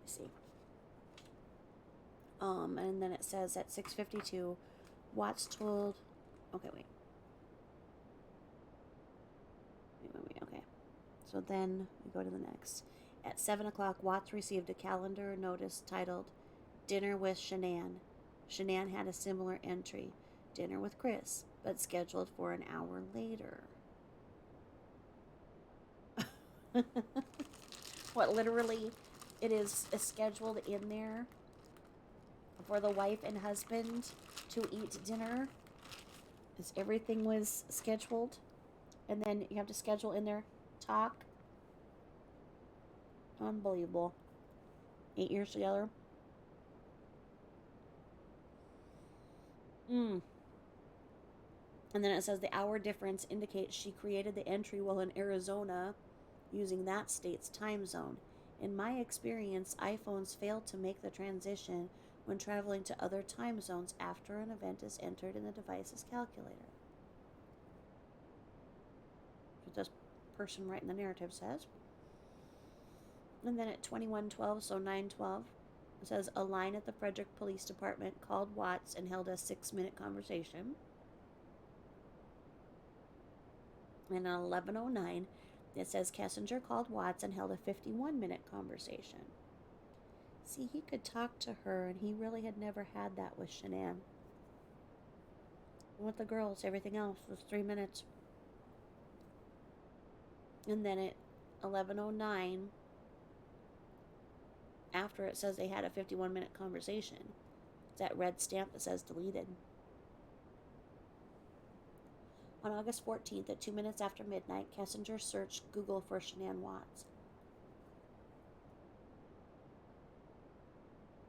Let's see. And then it says at 6:52, Watts told. Okay, wait. Okay. So then we go to the next. At 7 o'clock, Watts received a calendar notice titled "Dinner with Shanann." Shanann had a similar entry, "Dinner with Chris," but scheduled for an hour later. What, literally, it is scheduled in there for the wife and husband to eat dinner? As everything was scheduled? And then you have to schedule in there talk? Unbelievable. 8 years together. And then it says the hour difference indicates she created the entry while in Arizona using that state's time zone. In my experience, iPhones fail to make the transition when traveling to other time zones after an event is entered in the device's calculator. This person writing the narrative says. And then at 21:12, so 9:12, it says a line at the Frederick Police Department called Watts and held a 6-minute conversation. And at 11:09, it says Kessinger called Watts and held a 51-minute conversation. See, he could talk to her, and he really had never had that with Shanann. With the girls, everything else was 3 minutes. And then at 11:09, after it says they had a 51-minute conversation, it's that red stamp that says deleted. On August 14th, at 2 minutes after midnight, Kessinger searched Google for Shanann Watts.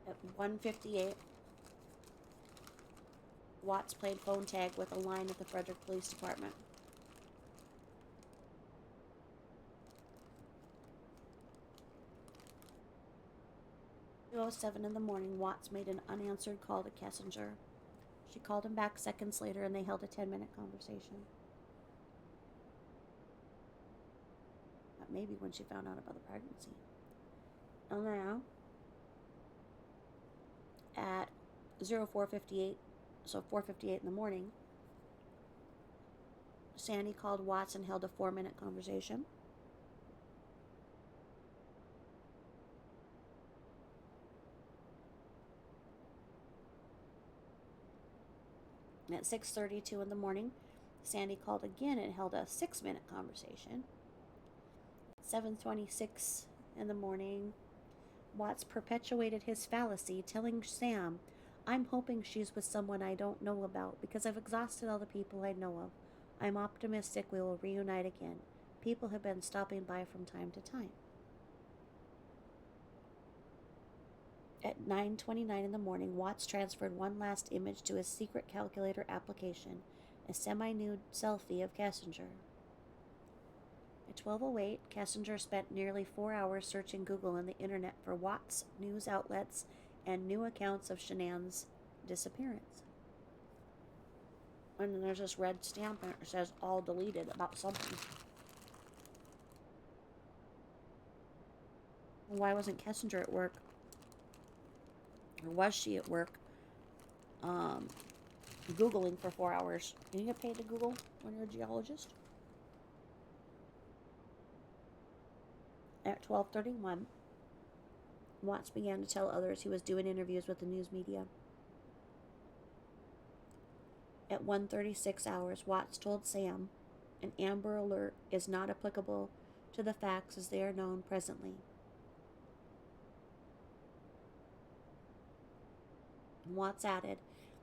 At 1:58, Watts played phone tag with a line at the Frederick Police Department. At 2:07 in the morning, Watts made an unanswered call to Kessinger. She called him back seconds later, and they held a 10-minute conversation. Maybe when she found out about the pregnancy. And now, at 04:58, so 4:58 in the morning, Sandy called Watts and held a 4-minute conversation. And at 6:32 in the morning, Sandy called again and held a 6-minute conversation. 7:26 in the morning, Watts perpetuated his fallacy, telling Sam, "I'm hoping she's with someone I don't know about because I've exhausted all the people I know of. I'm optimistic we will reunite again. People have been stopping by from time to time." At 9:29 in the morning, Watts transferred one last image to his secret calculator application, a semi-nude selfie of Kessinger. At 12:08, Kessinger spent nearly 4 hours searching Google and the internet for Watts, news outlets, and new accounts of Shanann's disappearance. And then there's this red stamp and it says all deleted about something. Why wasn't Kessinger at work? Or was she at work? Googling for 4 hours. Can you get paid to Google when you're a geologist? At 12:31, Watts began to tell others he was doing interviews with the news media. At 1:36 hours, Watts told Sam an Amber Alert is not applicable to the facts as they are known presently. Watts added,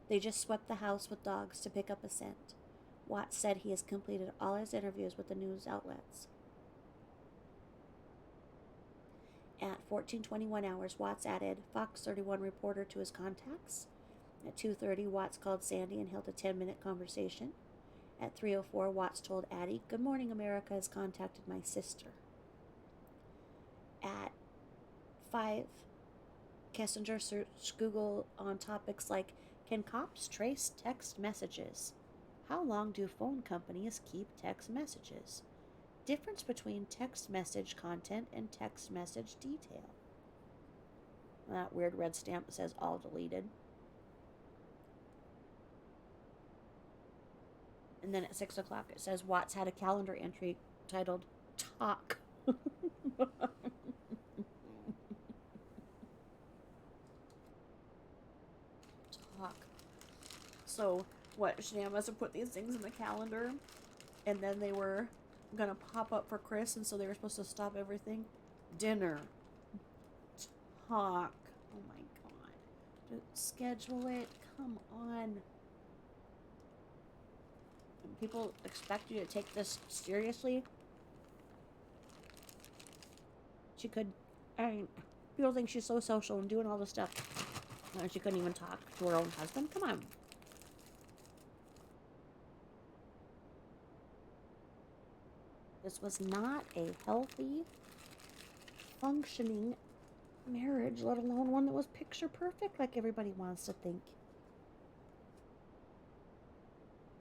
they just swept the house with dogs to pick up a scent. Watts said he has completed all his interviews with the news outlets. At 14:21 hours, Watts added Fox 31 reporter to his contacts. At 2:30, Watts called Sandy and held a 10-minute conversation. At 3:04, Watts told Addie, Good morning, America has contacted my sister. At 5, Kessinger searched Google on topics like, can cops trace text messages? How long do phone companies keep text messages? Difference between text message content and text message detail. That weird red stamp that says all deleted. And then at 6 o'clock it says Watts had a calendar entry titled Talk. Talk. So what, Shanann must have put these things in the calendar and then they were gonna pop up for Chris, and so they were supposed to stop everything. Dinner. Talk. Oh my god. Schedule it. Come on. And people expect you to take this seriously. She could, people think she's so social and doing all this stuff. And she couldn't even talk to her own husband. Come on. This was not a healthy, functioning marriage, let alone one that was picture perfect like everybody wants to think.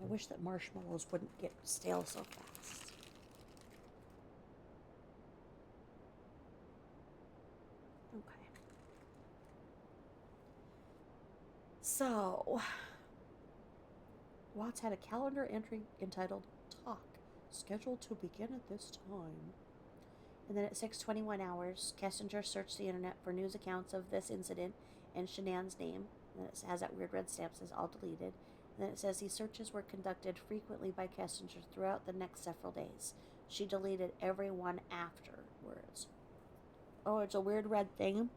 I wish that marshmallows wouldn't get stale so fast. Okay. So, Watts had a calendar entry entitled Talk, scheduled to begin at this time. And then at 6:21 hours, Kessinger searched the internet for news accounts of this incident and Shanann's name. And it has that weird red stamp, says all deleted. And then it says these searches were conducted frequently by Kessinger throughout the next several days. She deleted every one afterwards. Oh, it's a weird red thing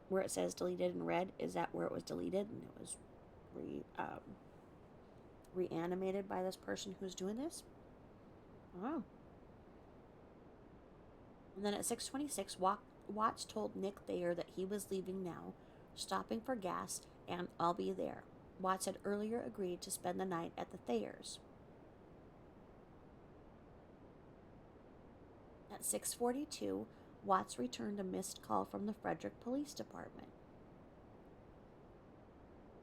where it says deleted in red. Is that where it was deleted? And it was reanimated by this person who's doing this? Oh. And then at 6:26, Watts told Nick Thayer that he was leaving now, stopping for gas, and I'll be there. Watts had earlier agreed to spend the night at the Thayers. At 6:42, Watts returned a missed call from the Frederick Police Department.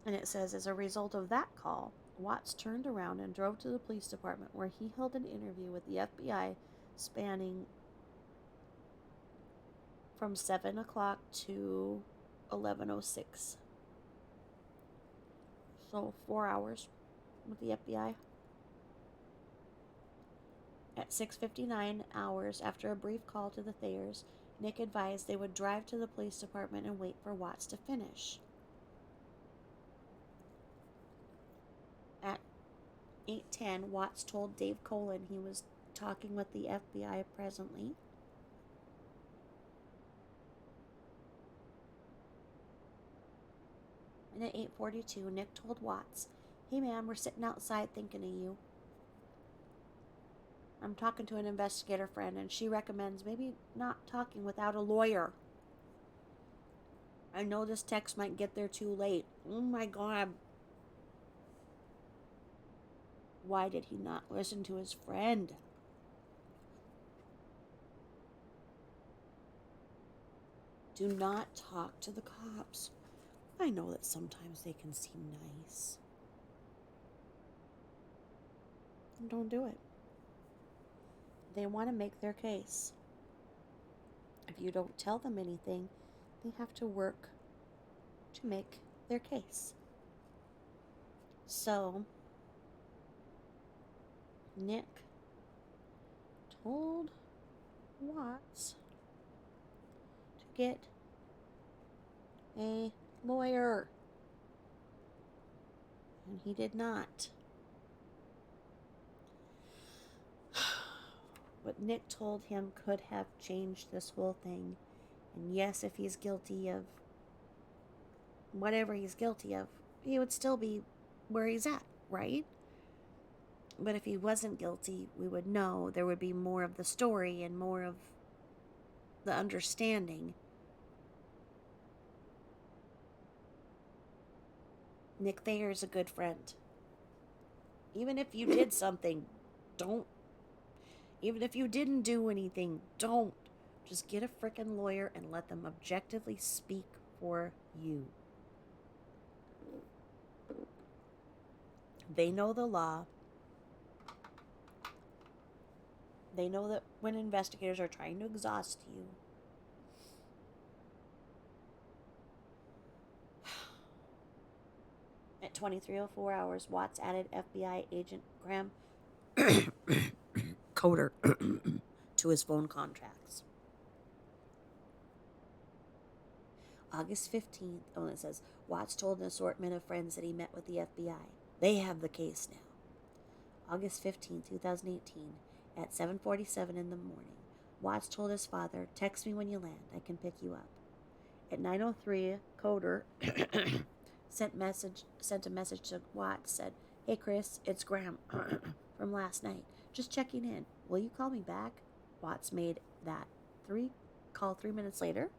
And it says, as a result of that call, Watts turned around and drove to the police department where he held an interview with the FBI spanning from 7 o'clock to 11:06. So 4 hours with the FBI. At 6:59 hours, after a brief call to the Thayers, Nick advised they would drive to the police department and wait for Watts to finish. At 8:10, Watts told Dave Colin he was talking with the FBI presently. And at 8:42, Nick told Watts, hey man, we're sitting outside thinking of you. I'm talking to an investigator friend and she recommends maybe not talking without a lawyer. I know this text might get there too late. Oh my god. Why did he not listen to his friend? Do not talk to the cops. I know that sometimes they can seem nice. Don't do it. They want to make their case. If you don't tell them anything, they have to work to make their case. So, Nick told Watts to get a lawyer, and he did not. What Nick told him could have changed this whole thing. And yes, if he's guilty of whatever he's guilty of, he would still be where he's at, right? But if he wasn't guilty, we would know. There would be more of the story and more of the understanding. Nick Thayer is a good friend. Even if you did something, don't. Even if you didn't do anything, don't. Just get a frickin' lawyer and let them objectively speak for you. They know the law. They know that when investigators are trying to exhaust you, at 23:04 hours, Watts added FBI agent Graham Coder to his phone contacts. August 15th, it says, Watts told an assortment of friends that he met with the FBI. They have the case now. August 15th, 2018, at 7:47 in the morning, Watts told his father, text me when you land, I can pick you up. At 9:03, Coder sent a message to Watts, said, hey Chris, it's Graham from last night. Just checking in. Will you call me back? Watts made that call 3 minutes later.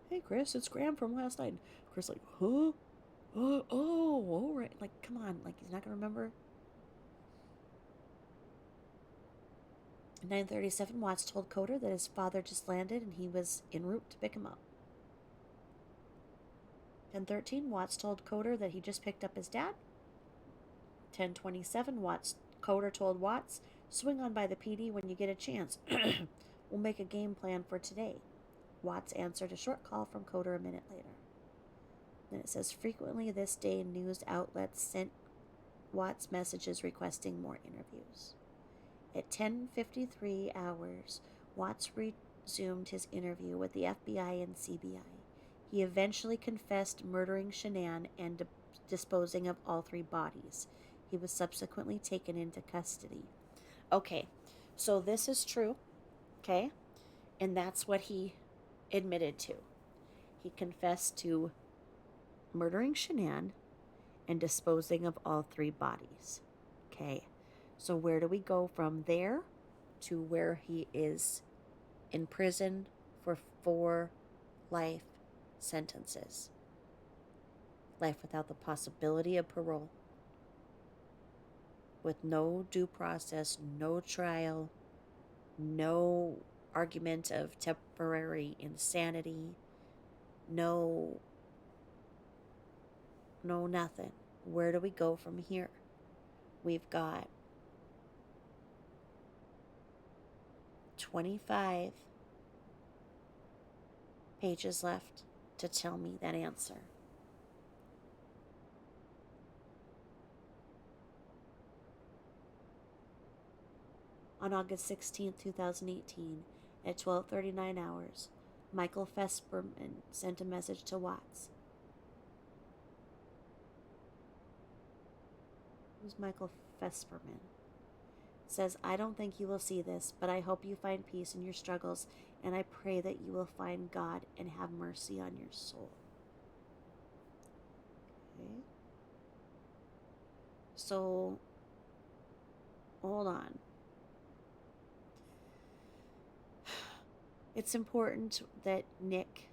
Hey Chris, it's Graham from last night. Chris like, huh? Oh, all right. Like, come on. Like, he's not going to remember. 9:37, Watts told Coder that his father just landed and he was en route to pick him up. 10:13, Watts told Coder that he just picked up his dad. 10:27, Coder told Watts, swing on by the PD when you get a chance. We'll make a game plan for today. Watts answered a short call from Coder a minute later. Then it says, frequently this day news outlets sent Watts messages requesting more interviews. At 10:53 hours, Watts resumed his interview with the FBI and CBI. He eventually confessed murdering Shanann and disposing of all 3 bodies. He was subsequently taken into custody. Okay, so this is true, okay? And that's what he admitted to. He confessed to murdering Shanann and disposing of all 3 bodies. Okay, so where do we go from there to where he is in prison for 4 life sentences? Life without the possibility of parole. With no due process, no trial, no argument of temporary insanity, no nothing. Where do we go from here? We've got 25 pages left to tell me that answer. On August 16th, 2018, at 12:39 hours, Michael Fesperman sent a message to Watts. Who's Michael Fesperman? Says, I don't think you will see this, but I hope you find peace in your struggles, and I pray that you will find God and have mercy on your soul. Okay. So, hold on. It's important that Nick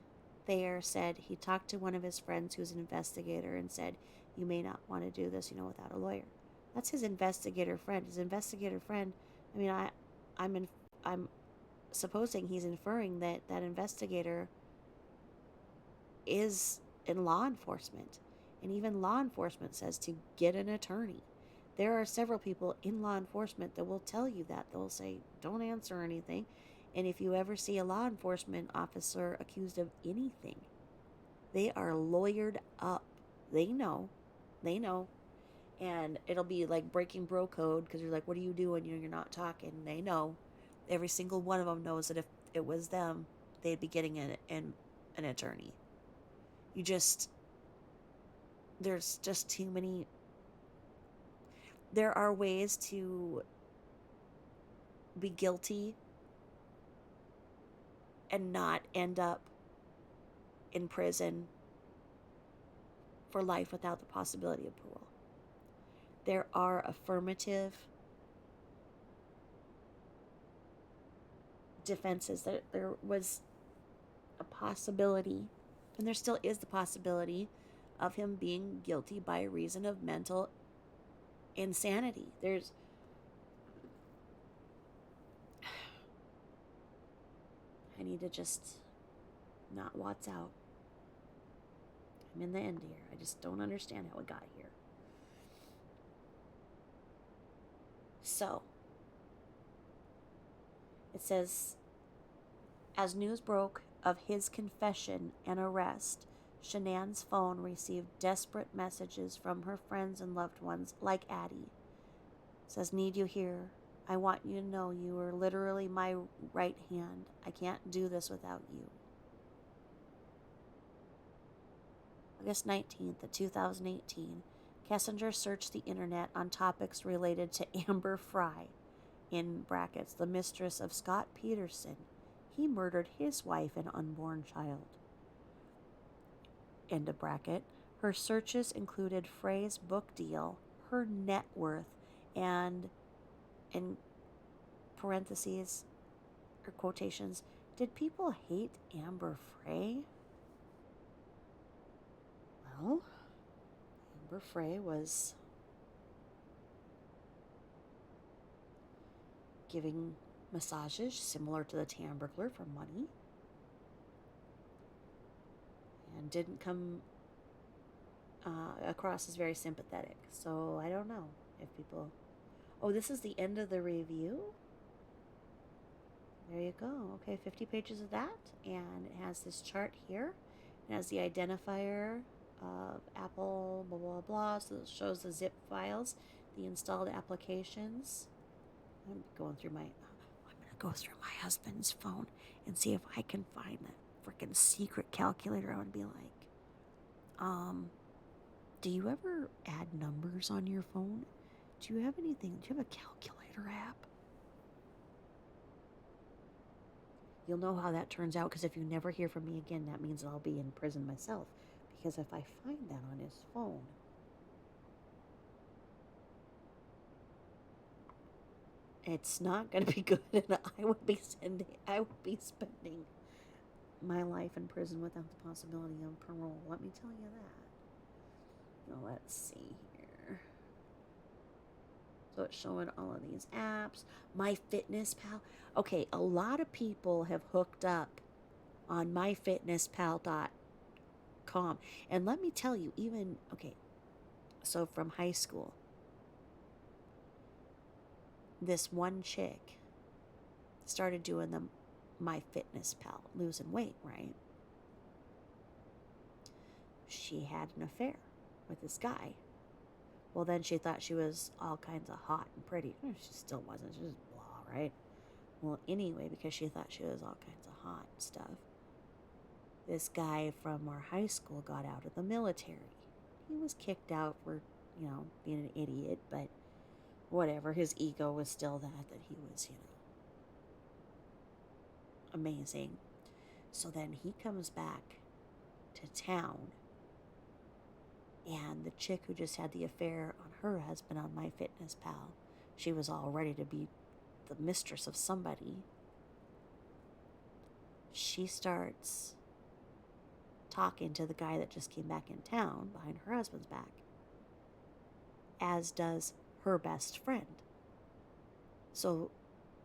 Thayer said he talked to one of his friends who's an investigator and said, you may not want to do this, without a lawyer. That's his investigator friend. His investigator friend, I'm supposing he's inferring that that investigator is in law enforcement. And even law enforcement says to get an attorney. There are several people in law enforcement that will tell you that. They'll say, don't answer anything. And if you ever see a law enforcement officer accused of anything, they are lawyered up. They know. They know. And it'll be like breaking bro code because you're like, what are you doing? You're not talking. They know. Every single one of them knows that if it was them, they'd be getting an attorney. There's just too many. There are ways to be guilty and not end up in prison for life without the possibility of parole. There are affirmative defenses. There was a possibility, and there still is the possibility, of him being guilty by reason of mental insanity. I need to just not watch out. I'm in the end here. I just don't understand how it got here. So, it says, as news broke of his confession and arrest, Shanann's phone received desperate messages from her friends and loved ones, like Addie. It says, need you here. I want you to know you are literally my right hand. I can't do this without you. August 19th of 2018, Kessinger searched the internet on topics related to Amber Fry, in brackets, the mistress of Scott Peterson. He murdered his wife and unborn child. End of bracket. Her searches included Frey's book deal, her net worth, and in parentheses or quotations, did people hate Amber Frey? Well, Amber Frey was giving massages similar to the Tamburglar for money, and didn't come across as very sympathetic. So I don't know if people... Oh, this is the end of the review? There you go. Okay, 50 pages of that, and it has this chart here. It has the identifier of Apple, blah, blah, blah, so it shows the zip files, the installed applications. I'm going through I'm gonna go through my husband's phone and see if I can find that freaking secret calculator. I would be like, do you ever add numbers on your phone? Do you have anything? Do you have a calculator app? You'll know how that turns out, because if you never hear from me again, that means I'll be in prison myself. Because if I find that on his phone, it's not going to be good, and I would be spending my life in prison without the possibility of parole. Let me tell you that. Now, let's see here. So it's showing all of these apps. MyFitnessPal. Okay, a lot of people have hooked up on MyFitnessPal.com. And let me tell you, so from high school, this one chick started doing the MyFitnessPal, losing weight, right? She had an affair with this guy. Well, then she thought she was all kinds of hot and pretty. She still wasn't. She was blah, right? Well, anyway, because she thought she was all kinds of hot and stuff, this guy from our high school got out of the military. He was kicked out for, being an idiot, but whatever. His ego was still that he was, amazing. So then he comes back to town, and the chick who just had the affair on her husband on MyFitnessPal, she was all ready to be the mistress of somebody. She starts talking to the guy that just came back in town behind her husband's back, as does her best friend. So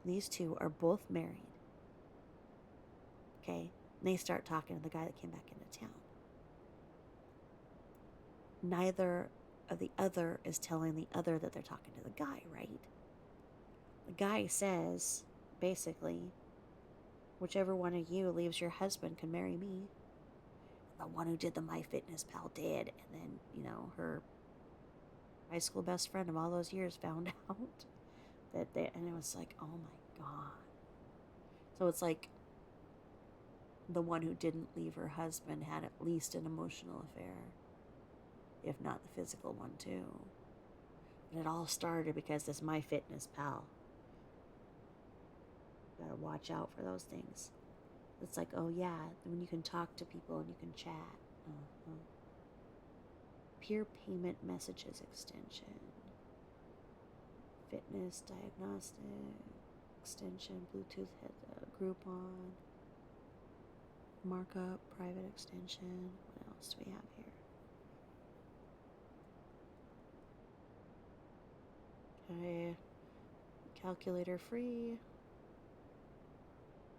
these two are both married. Okay? And they start talking to the guy that came back into town. Neither of the other is telling the other that they're talking to the guy, right? The guy says, basically, whichever one of you leaves your husband can marry me. The one who did the MyFitnessPal did. And then, her high school best friend of all those years found out that and it was like, oh my God. So it's like the one who didn't leave her husband had at least an emotional affair, if not the physical one too. And it all started because this MyFitnessPal. Gotta watch out for those things. It's like, oh yeah, when you can talk to people and you can chat. Peer payment messages extension. Fitness diagnostic extension. Bluetooth Groupon. Markup private extension. What else do we have here? Okay. Calculator free.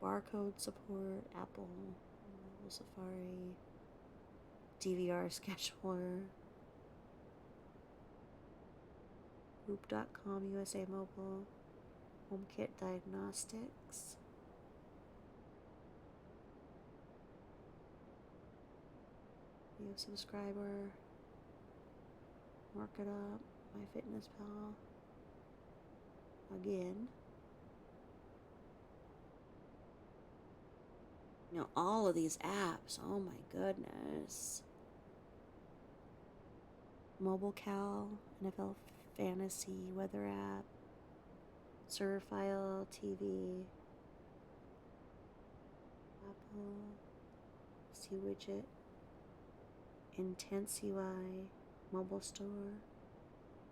Barcode support. Apple Safari. DVR scheduler. Group.com USA Mobile. HomeKit Diagnostics. New subscriber. Mark it up. MyFitnessPal. Again. All of these apps. Oh my goodness. MobileCal, NFL Fantasy Weather app. Surfile TV. Apple. C Widget. Intense UI. Mobile Store.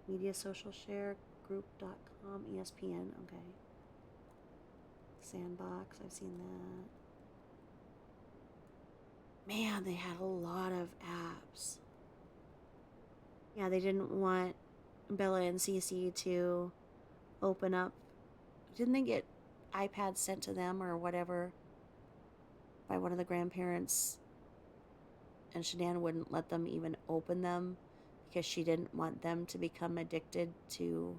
Media Social Share. Group.com. ESPN. Okay. Sandbox. I've seen that. Man, they had a lot of apps. Yeah, they didn't want Bella and Cece to open up. Didn't they get iPads sent to them or whatever by one of the grandparents? And Shanann wouldn't let them even open them because she didn't want them to become addicted to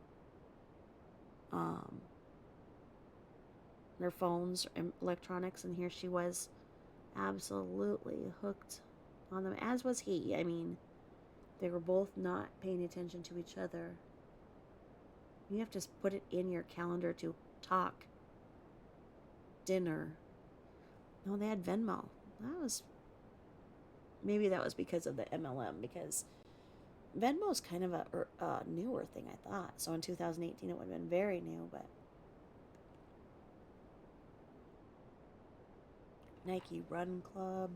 their phones and electronics. And here she was, absolutely hooked on them, as was he. I mean, they were both not paying attention to each other. You have to put it in your calendar to talk. Dinner. No, they had Venmo. Maybe that was because of the MLM, because Venmo's kind of a newer thing, I thought. So in 2018 it would have been very new, but Nike Run Club.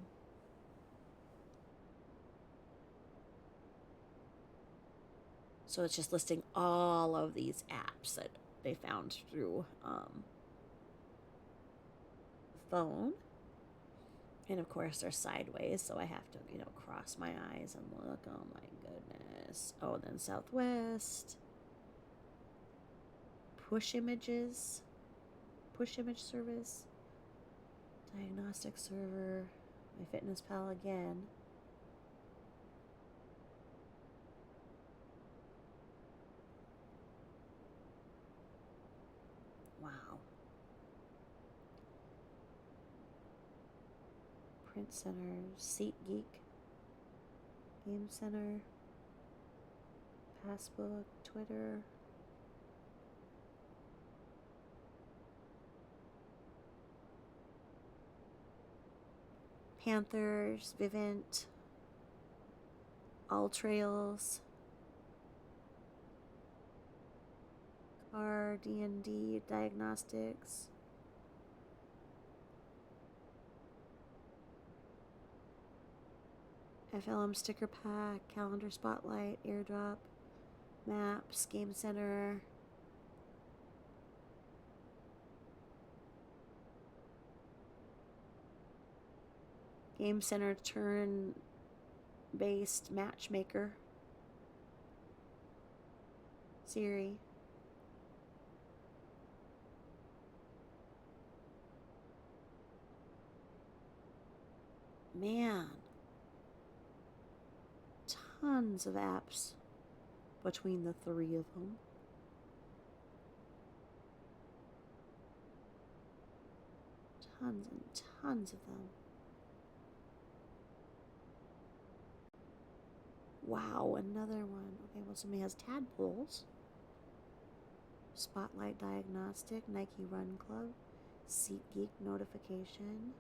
So it's just listing all of these apps that they found through phone. And of course they're sideways, so I have to, cross my eyes and look. Oh my goodness. Oh, and then Southwest. Push image service. Diagnostic server. MyFitnessPal again. Wow. Print Center, SeatGeek, Game Center, Passbook, Twitter. Panthers, Vivint, All Trails, Car, D&D, Diagnostics, FLM Sticker Pack, Calendar Spotlight, Airdrop, Maps, Game Center, Game Center turn-based matchmaker, Siri, man. Tons of apps between the three of them. Tons and tons of them. Wow, another one. Okay, well, somebody has tadpoles. Spotlight Diagnostic, Nike Run Club, SeatGeek notification,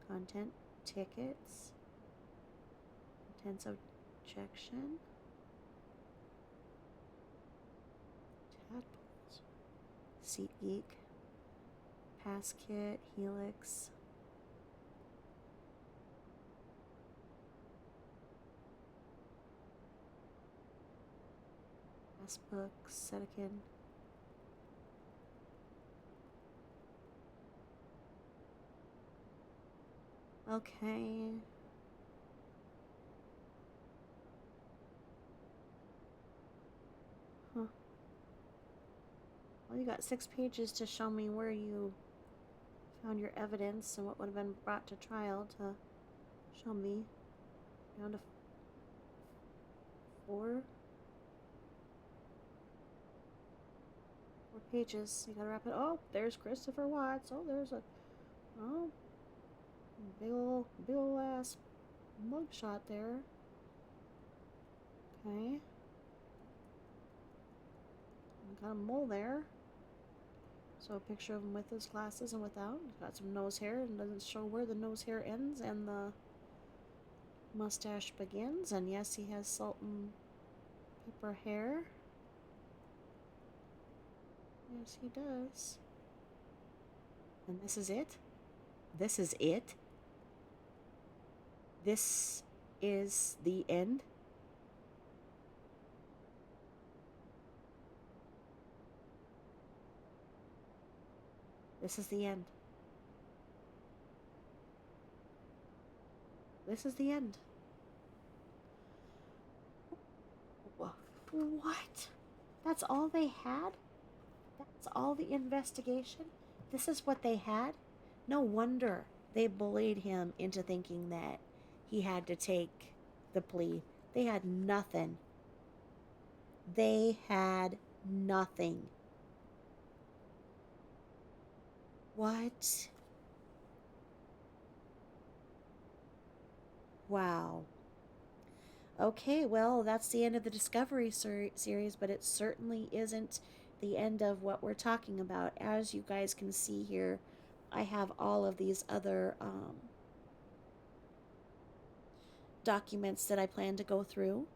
content tickets, intensive objection, tadpoles, SeatGeek, PassKit, Helix. Passbook, Sedekin. Okay. Huh. Well, you got 6 pages to show me where you found your evidence and what would have been brought to trial to show me. Down to 4 pages. You gotta wrap it. Oh, there's Christopher Watts. Oh, there's a big ol' ass mugshot there. Okay. Got a mole there. So a picture of him with his glasses and without. He's got some nose hair and doesn't show where the nose hair ends and the mustache begins. And yes, he has salt and pepper hair. Yes, he does. And this is it? This is it? This is the end? This is the end. This is the end. What? That's all they had? That's all the investigation? This is what they had? No wonder they bullied him into thinking that he had to take the plea. They had nothing. They had nothing. What? Wow. Okay, well, that's the end of the Discovery series, but it certainly isn't the end of what we're talking about. As you guys can see here, I have all of these other documents that I plan to go through,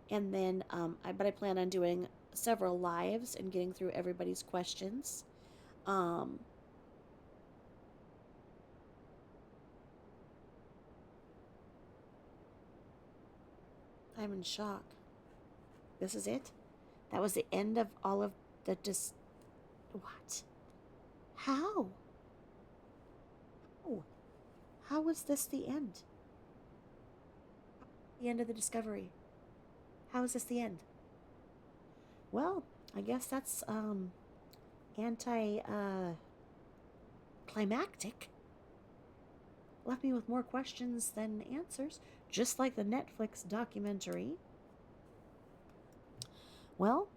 and then but I plan on doing several lives and getting through everybody's questions. I'm in shock. This is it? That was the end of all of the what? How? Oh, how was this the end? The end of the Discovery. How is this the end? Well, I guess that's climactic. Left me with more questions than answers, just like the Netflix documentary. Well,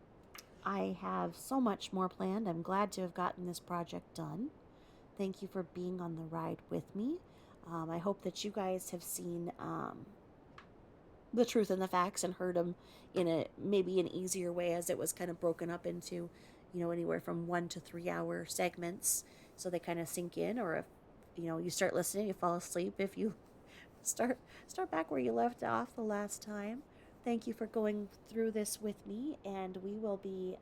I have so much more planned. I'm glad to have gotten this project done. Thank you for being on the ride with me. I hope that you guys have seen the truth and the facts and heard them in a maybe an easier way, as it was kind of broken up into, anywhere from 1 to 3 hour segments, so they kind of sink in. Or if you start listening, you fall asleep. If you start back where you left off the last time. Thank you for going through this with me, and we will be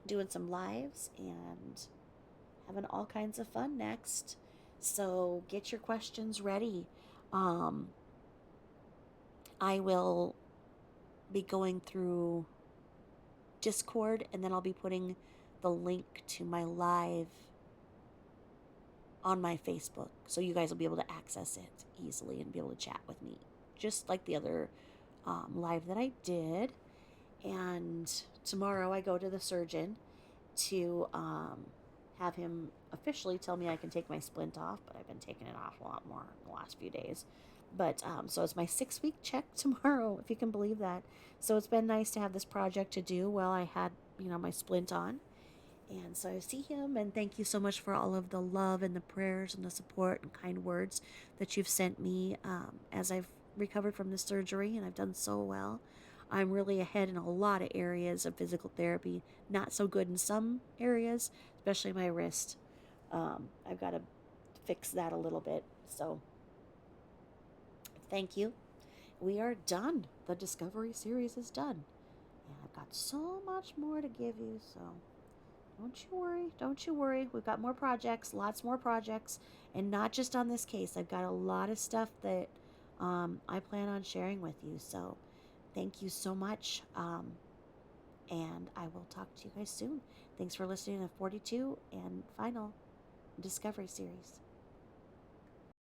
doing some lives and having all kinds of fun next. So get your questions ready. I will be going through Discord, and then I'll be putting the link to my live on my Facebook, so you guys will be able to access it easily and be able to chat with me, just like the other live that I did. And tomorrow I go to the surgeon to have him officially tell me I can take my splint off, but I've been taking it off a lot more in the last few days. But so it's my 6 week check tomorrow, if you can believe that. So it's been nice to have this project to do while I had, my splint on. And so I see him, and thank you so much for all of the love and the prayers and the support and kind words that you've sent me as I've recovered from the surgery, and I've done so well. I'm really ahead in a lot of areas of physical therapy, not so good in some areas, especially my wrist. I've got to fix that a little bit. So thank you. We are done. The Discovery series is done. And I've got so much more to give you, so don't you worry. Don't you worry. We've got more projects, lots more projects, and not just on this case. I've got a lot of stuff that I plan on sharing with you. So thank you so much. And I will talk to you guys soon. Thanks for listening to 42 and final Discovery series.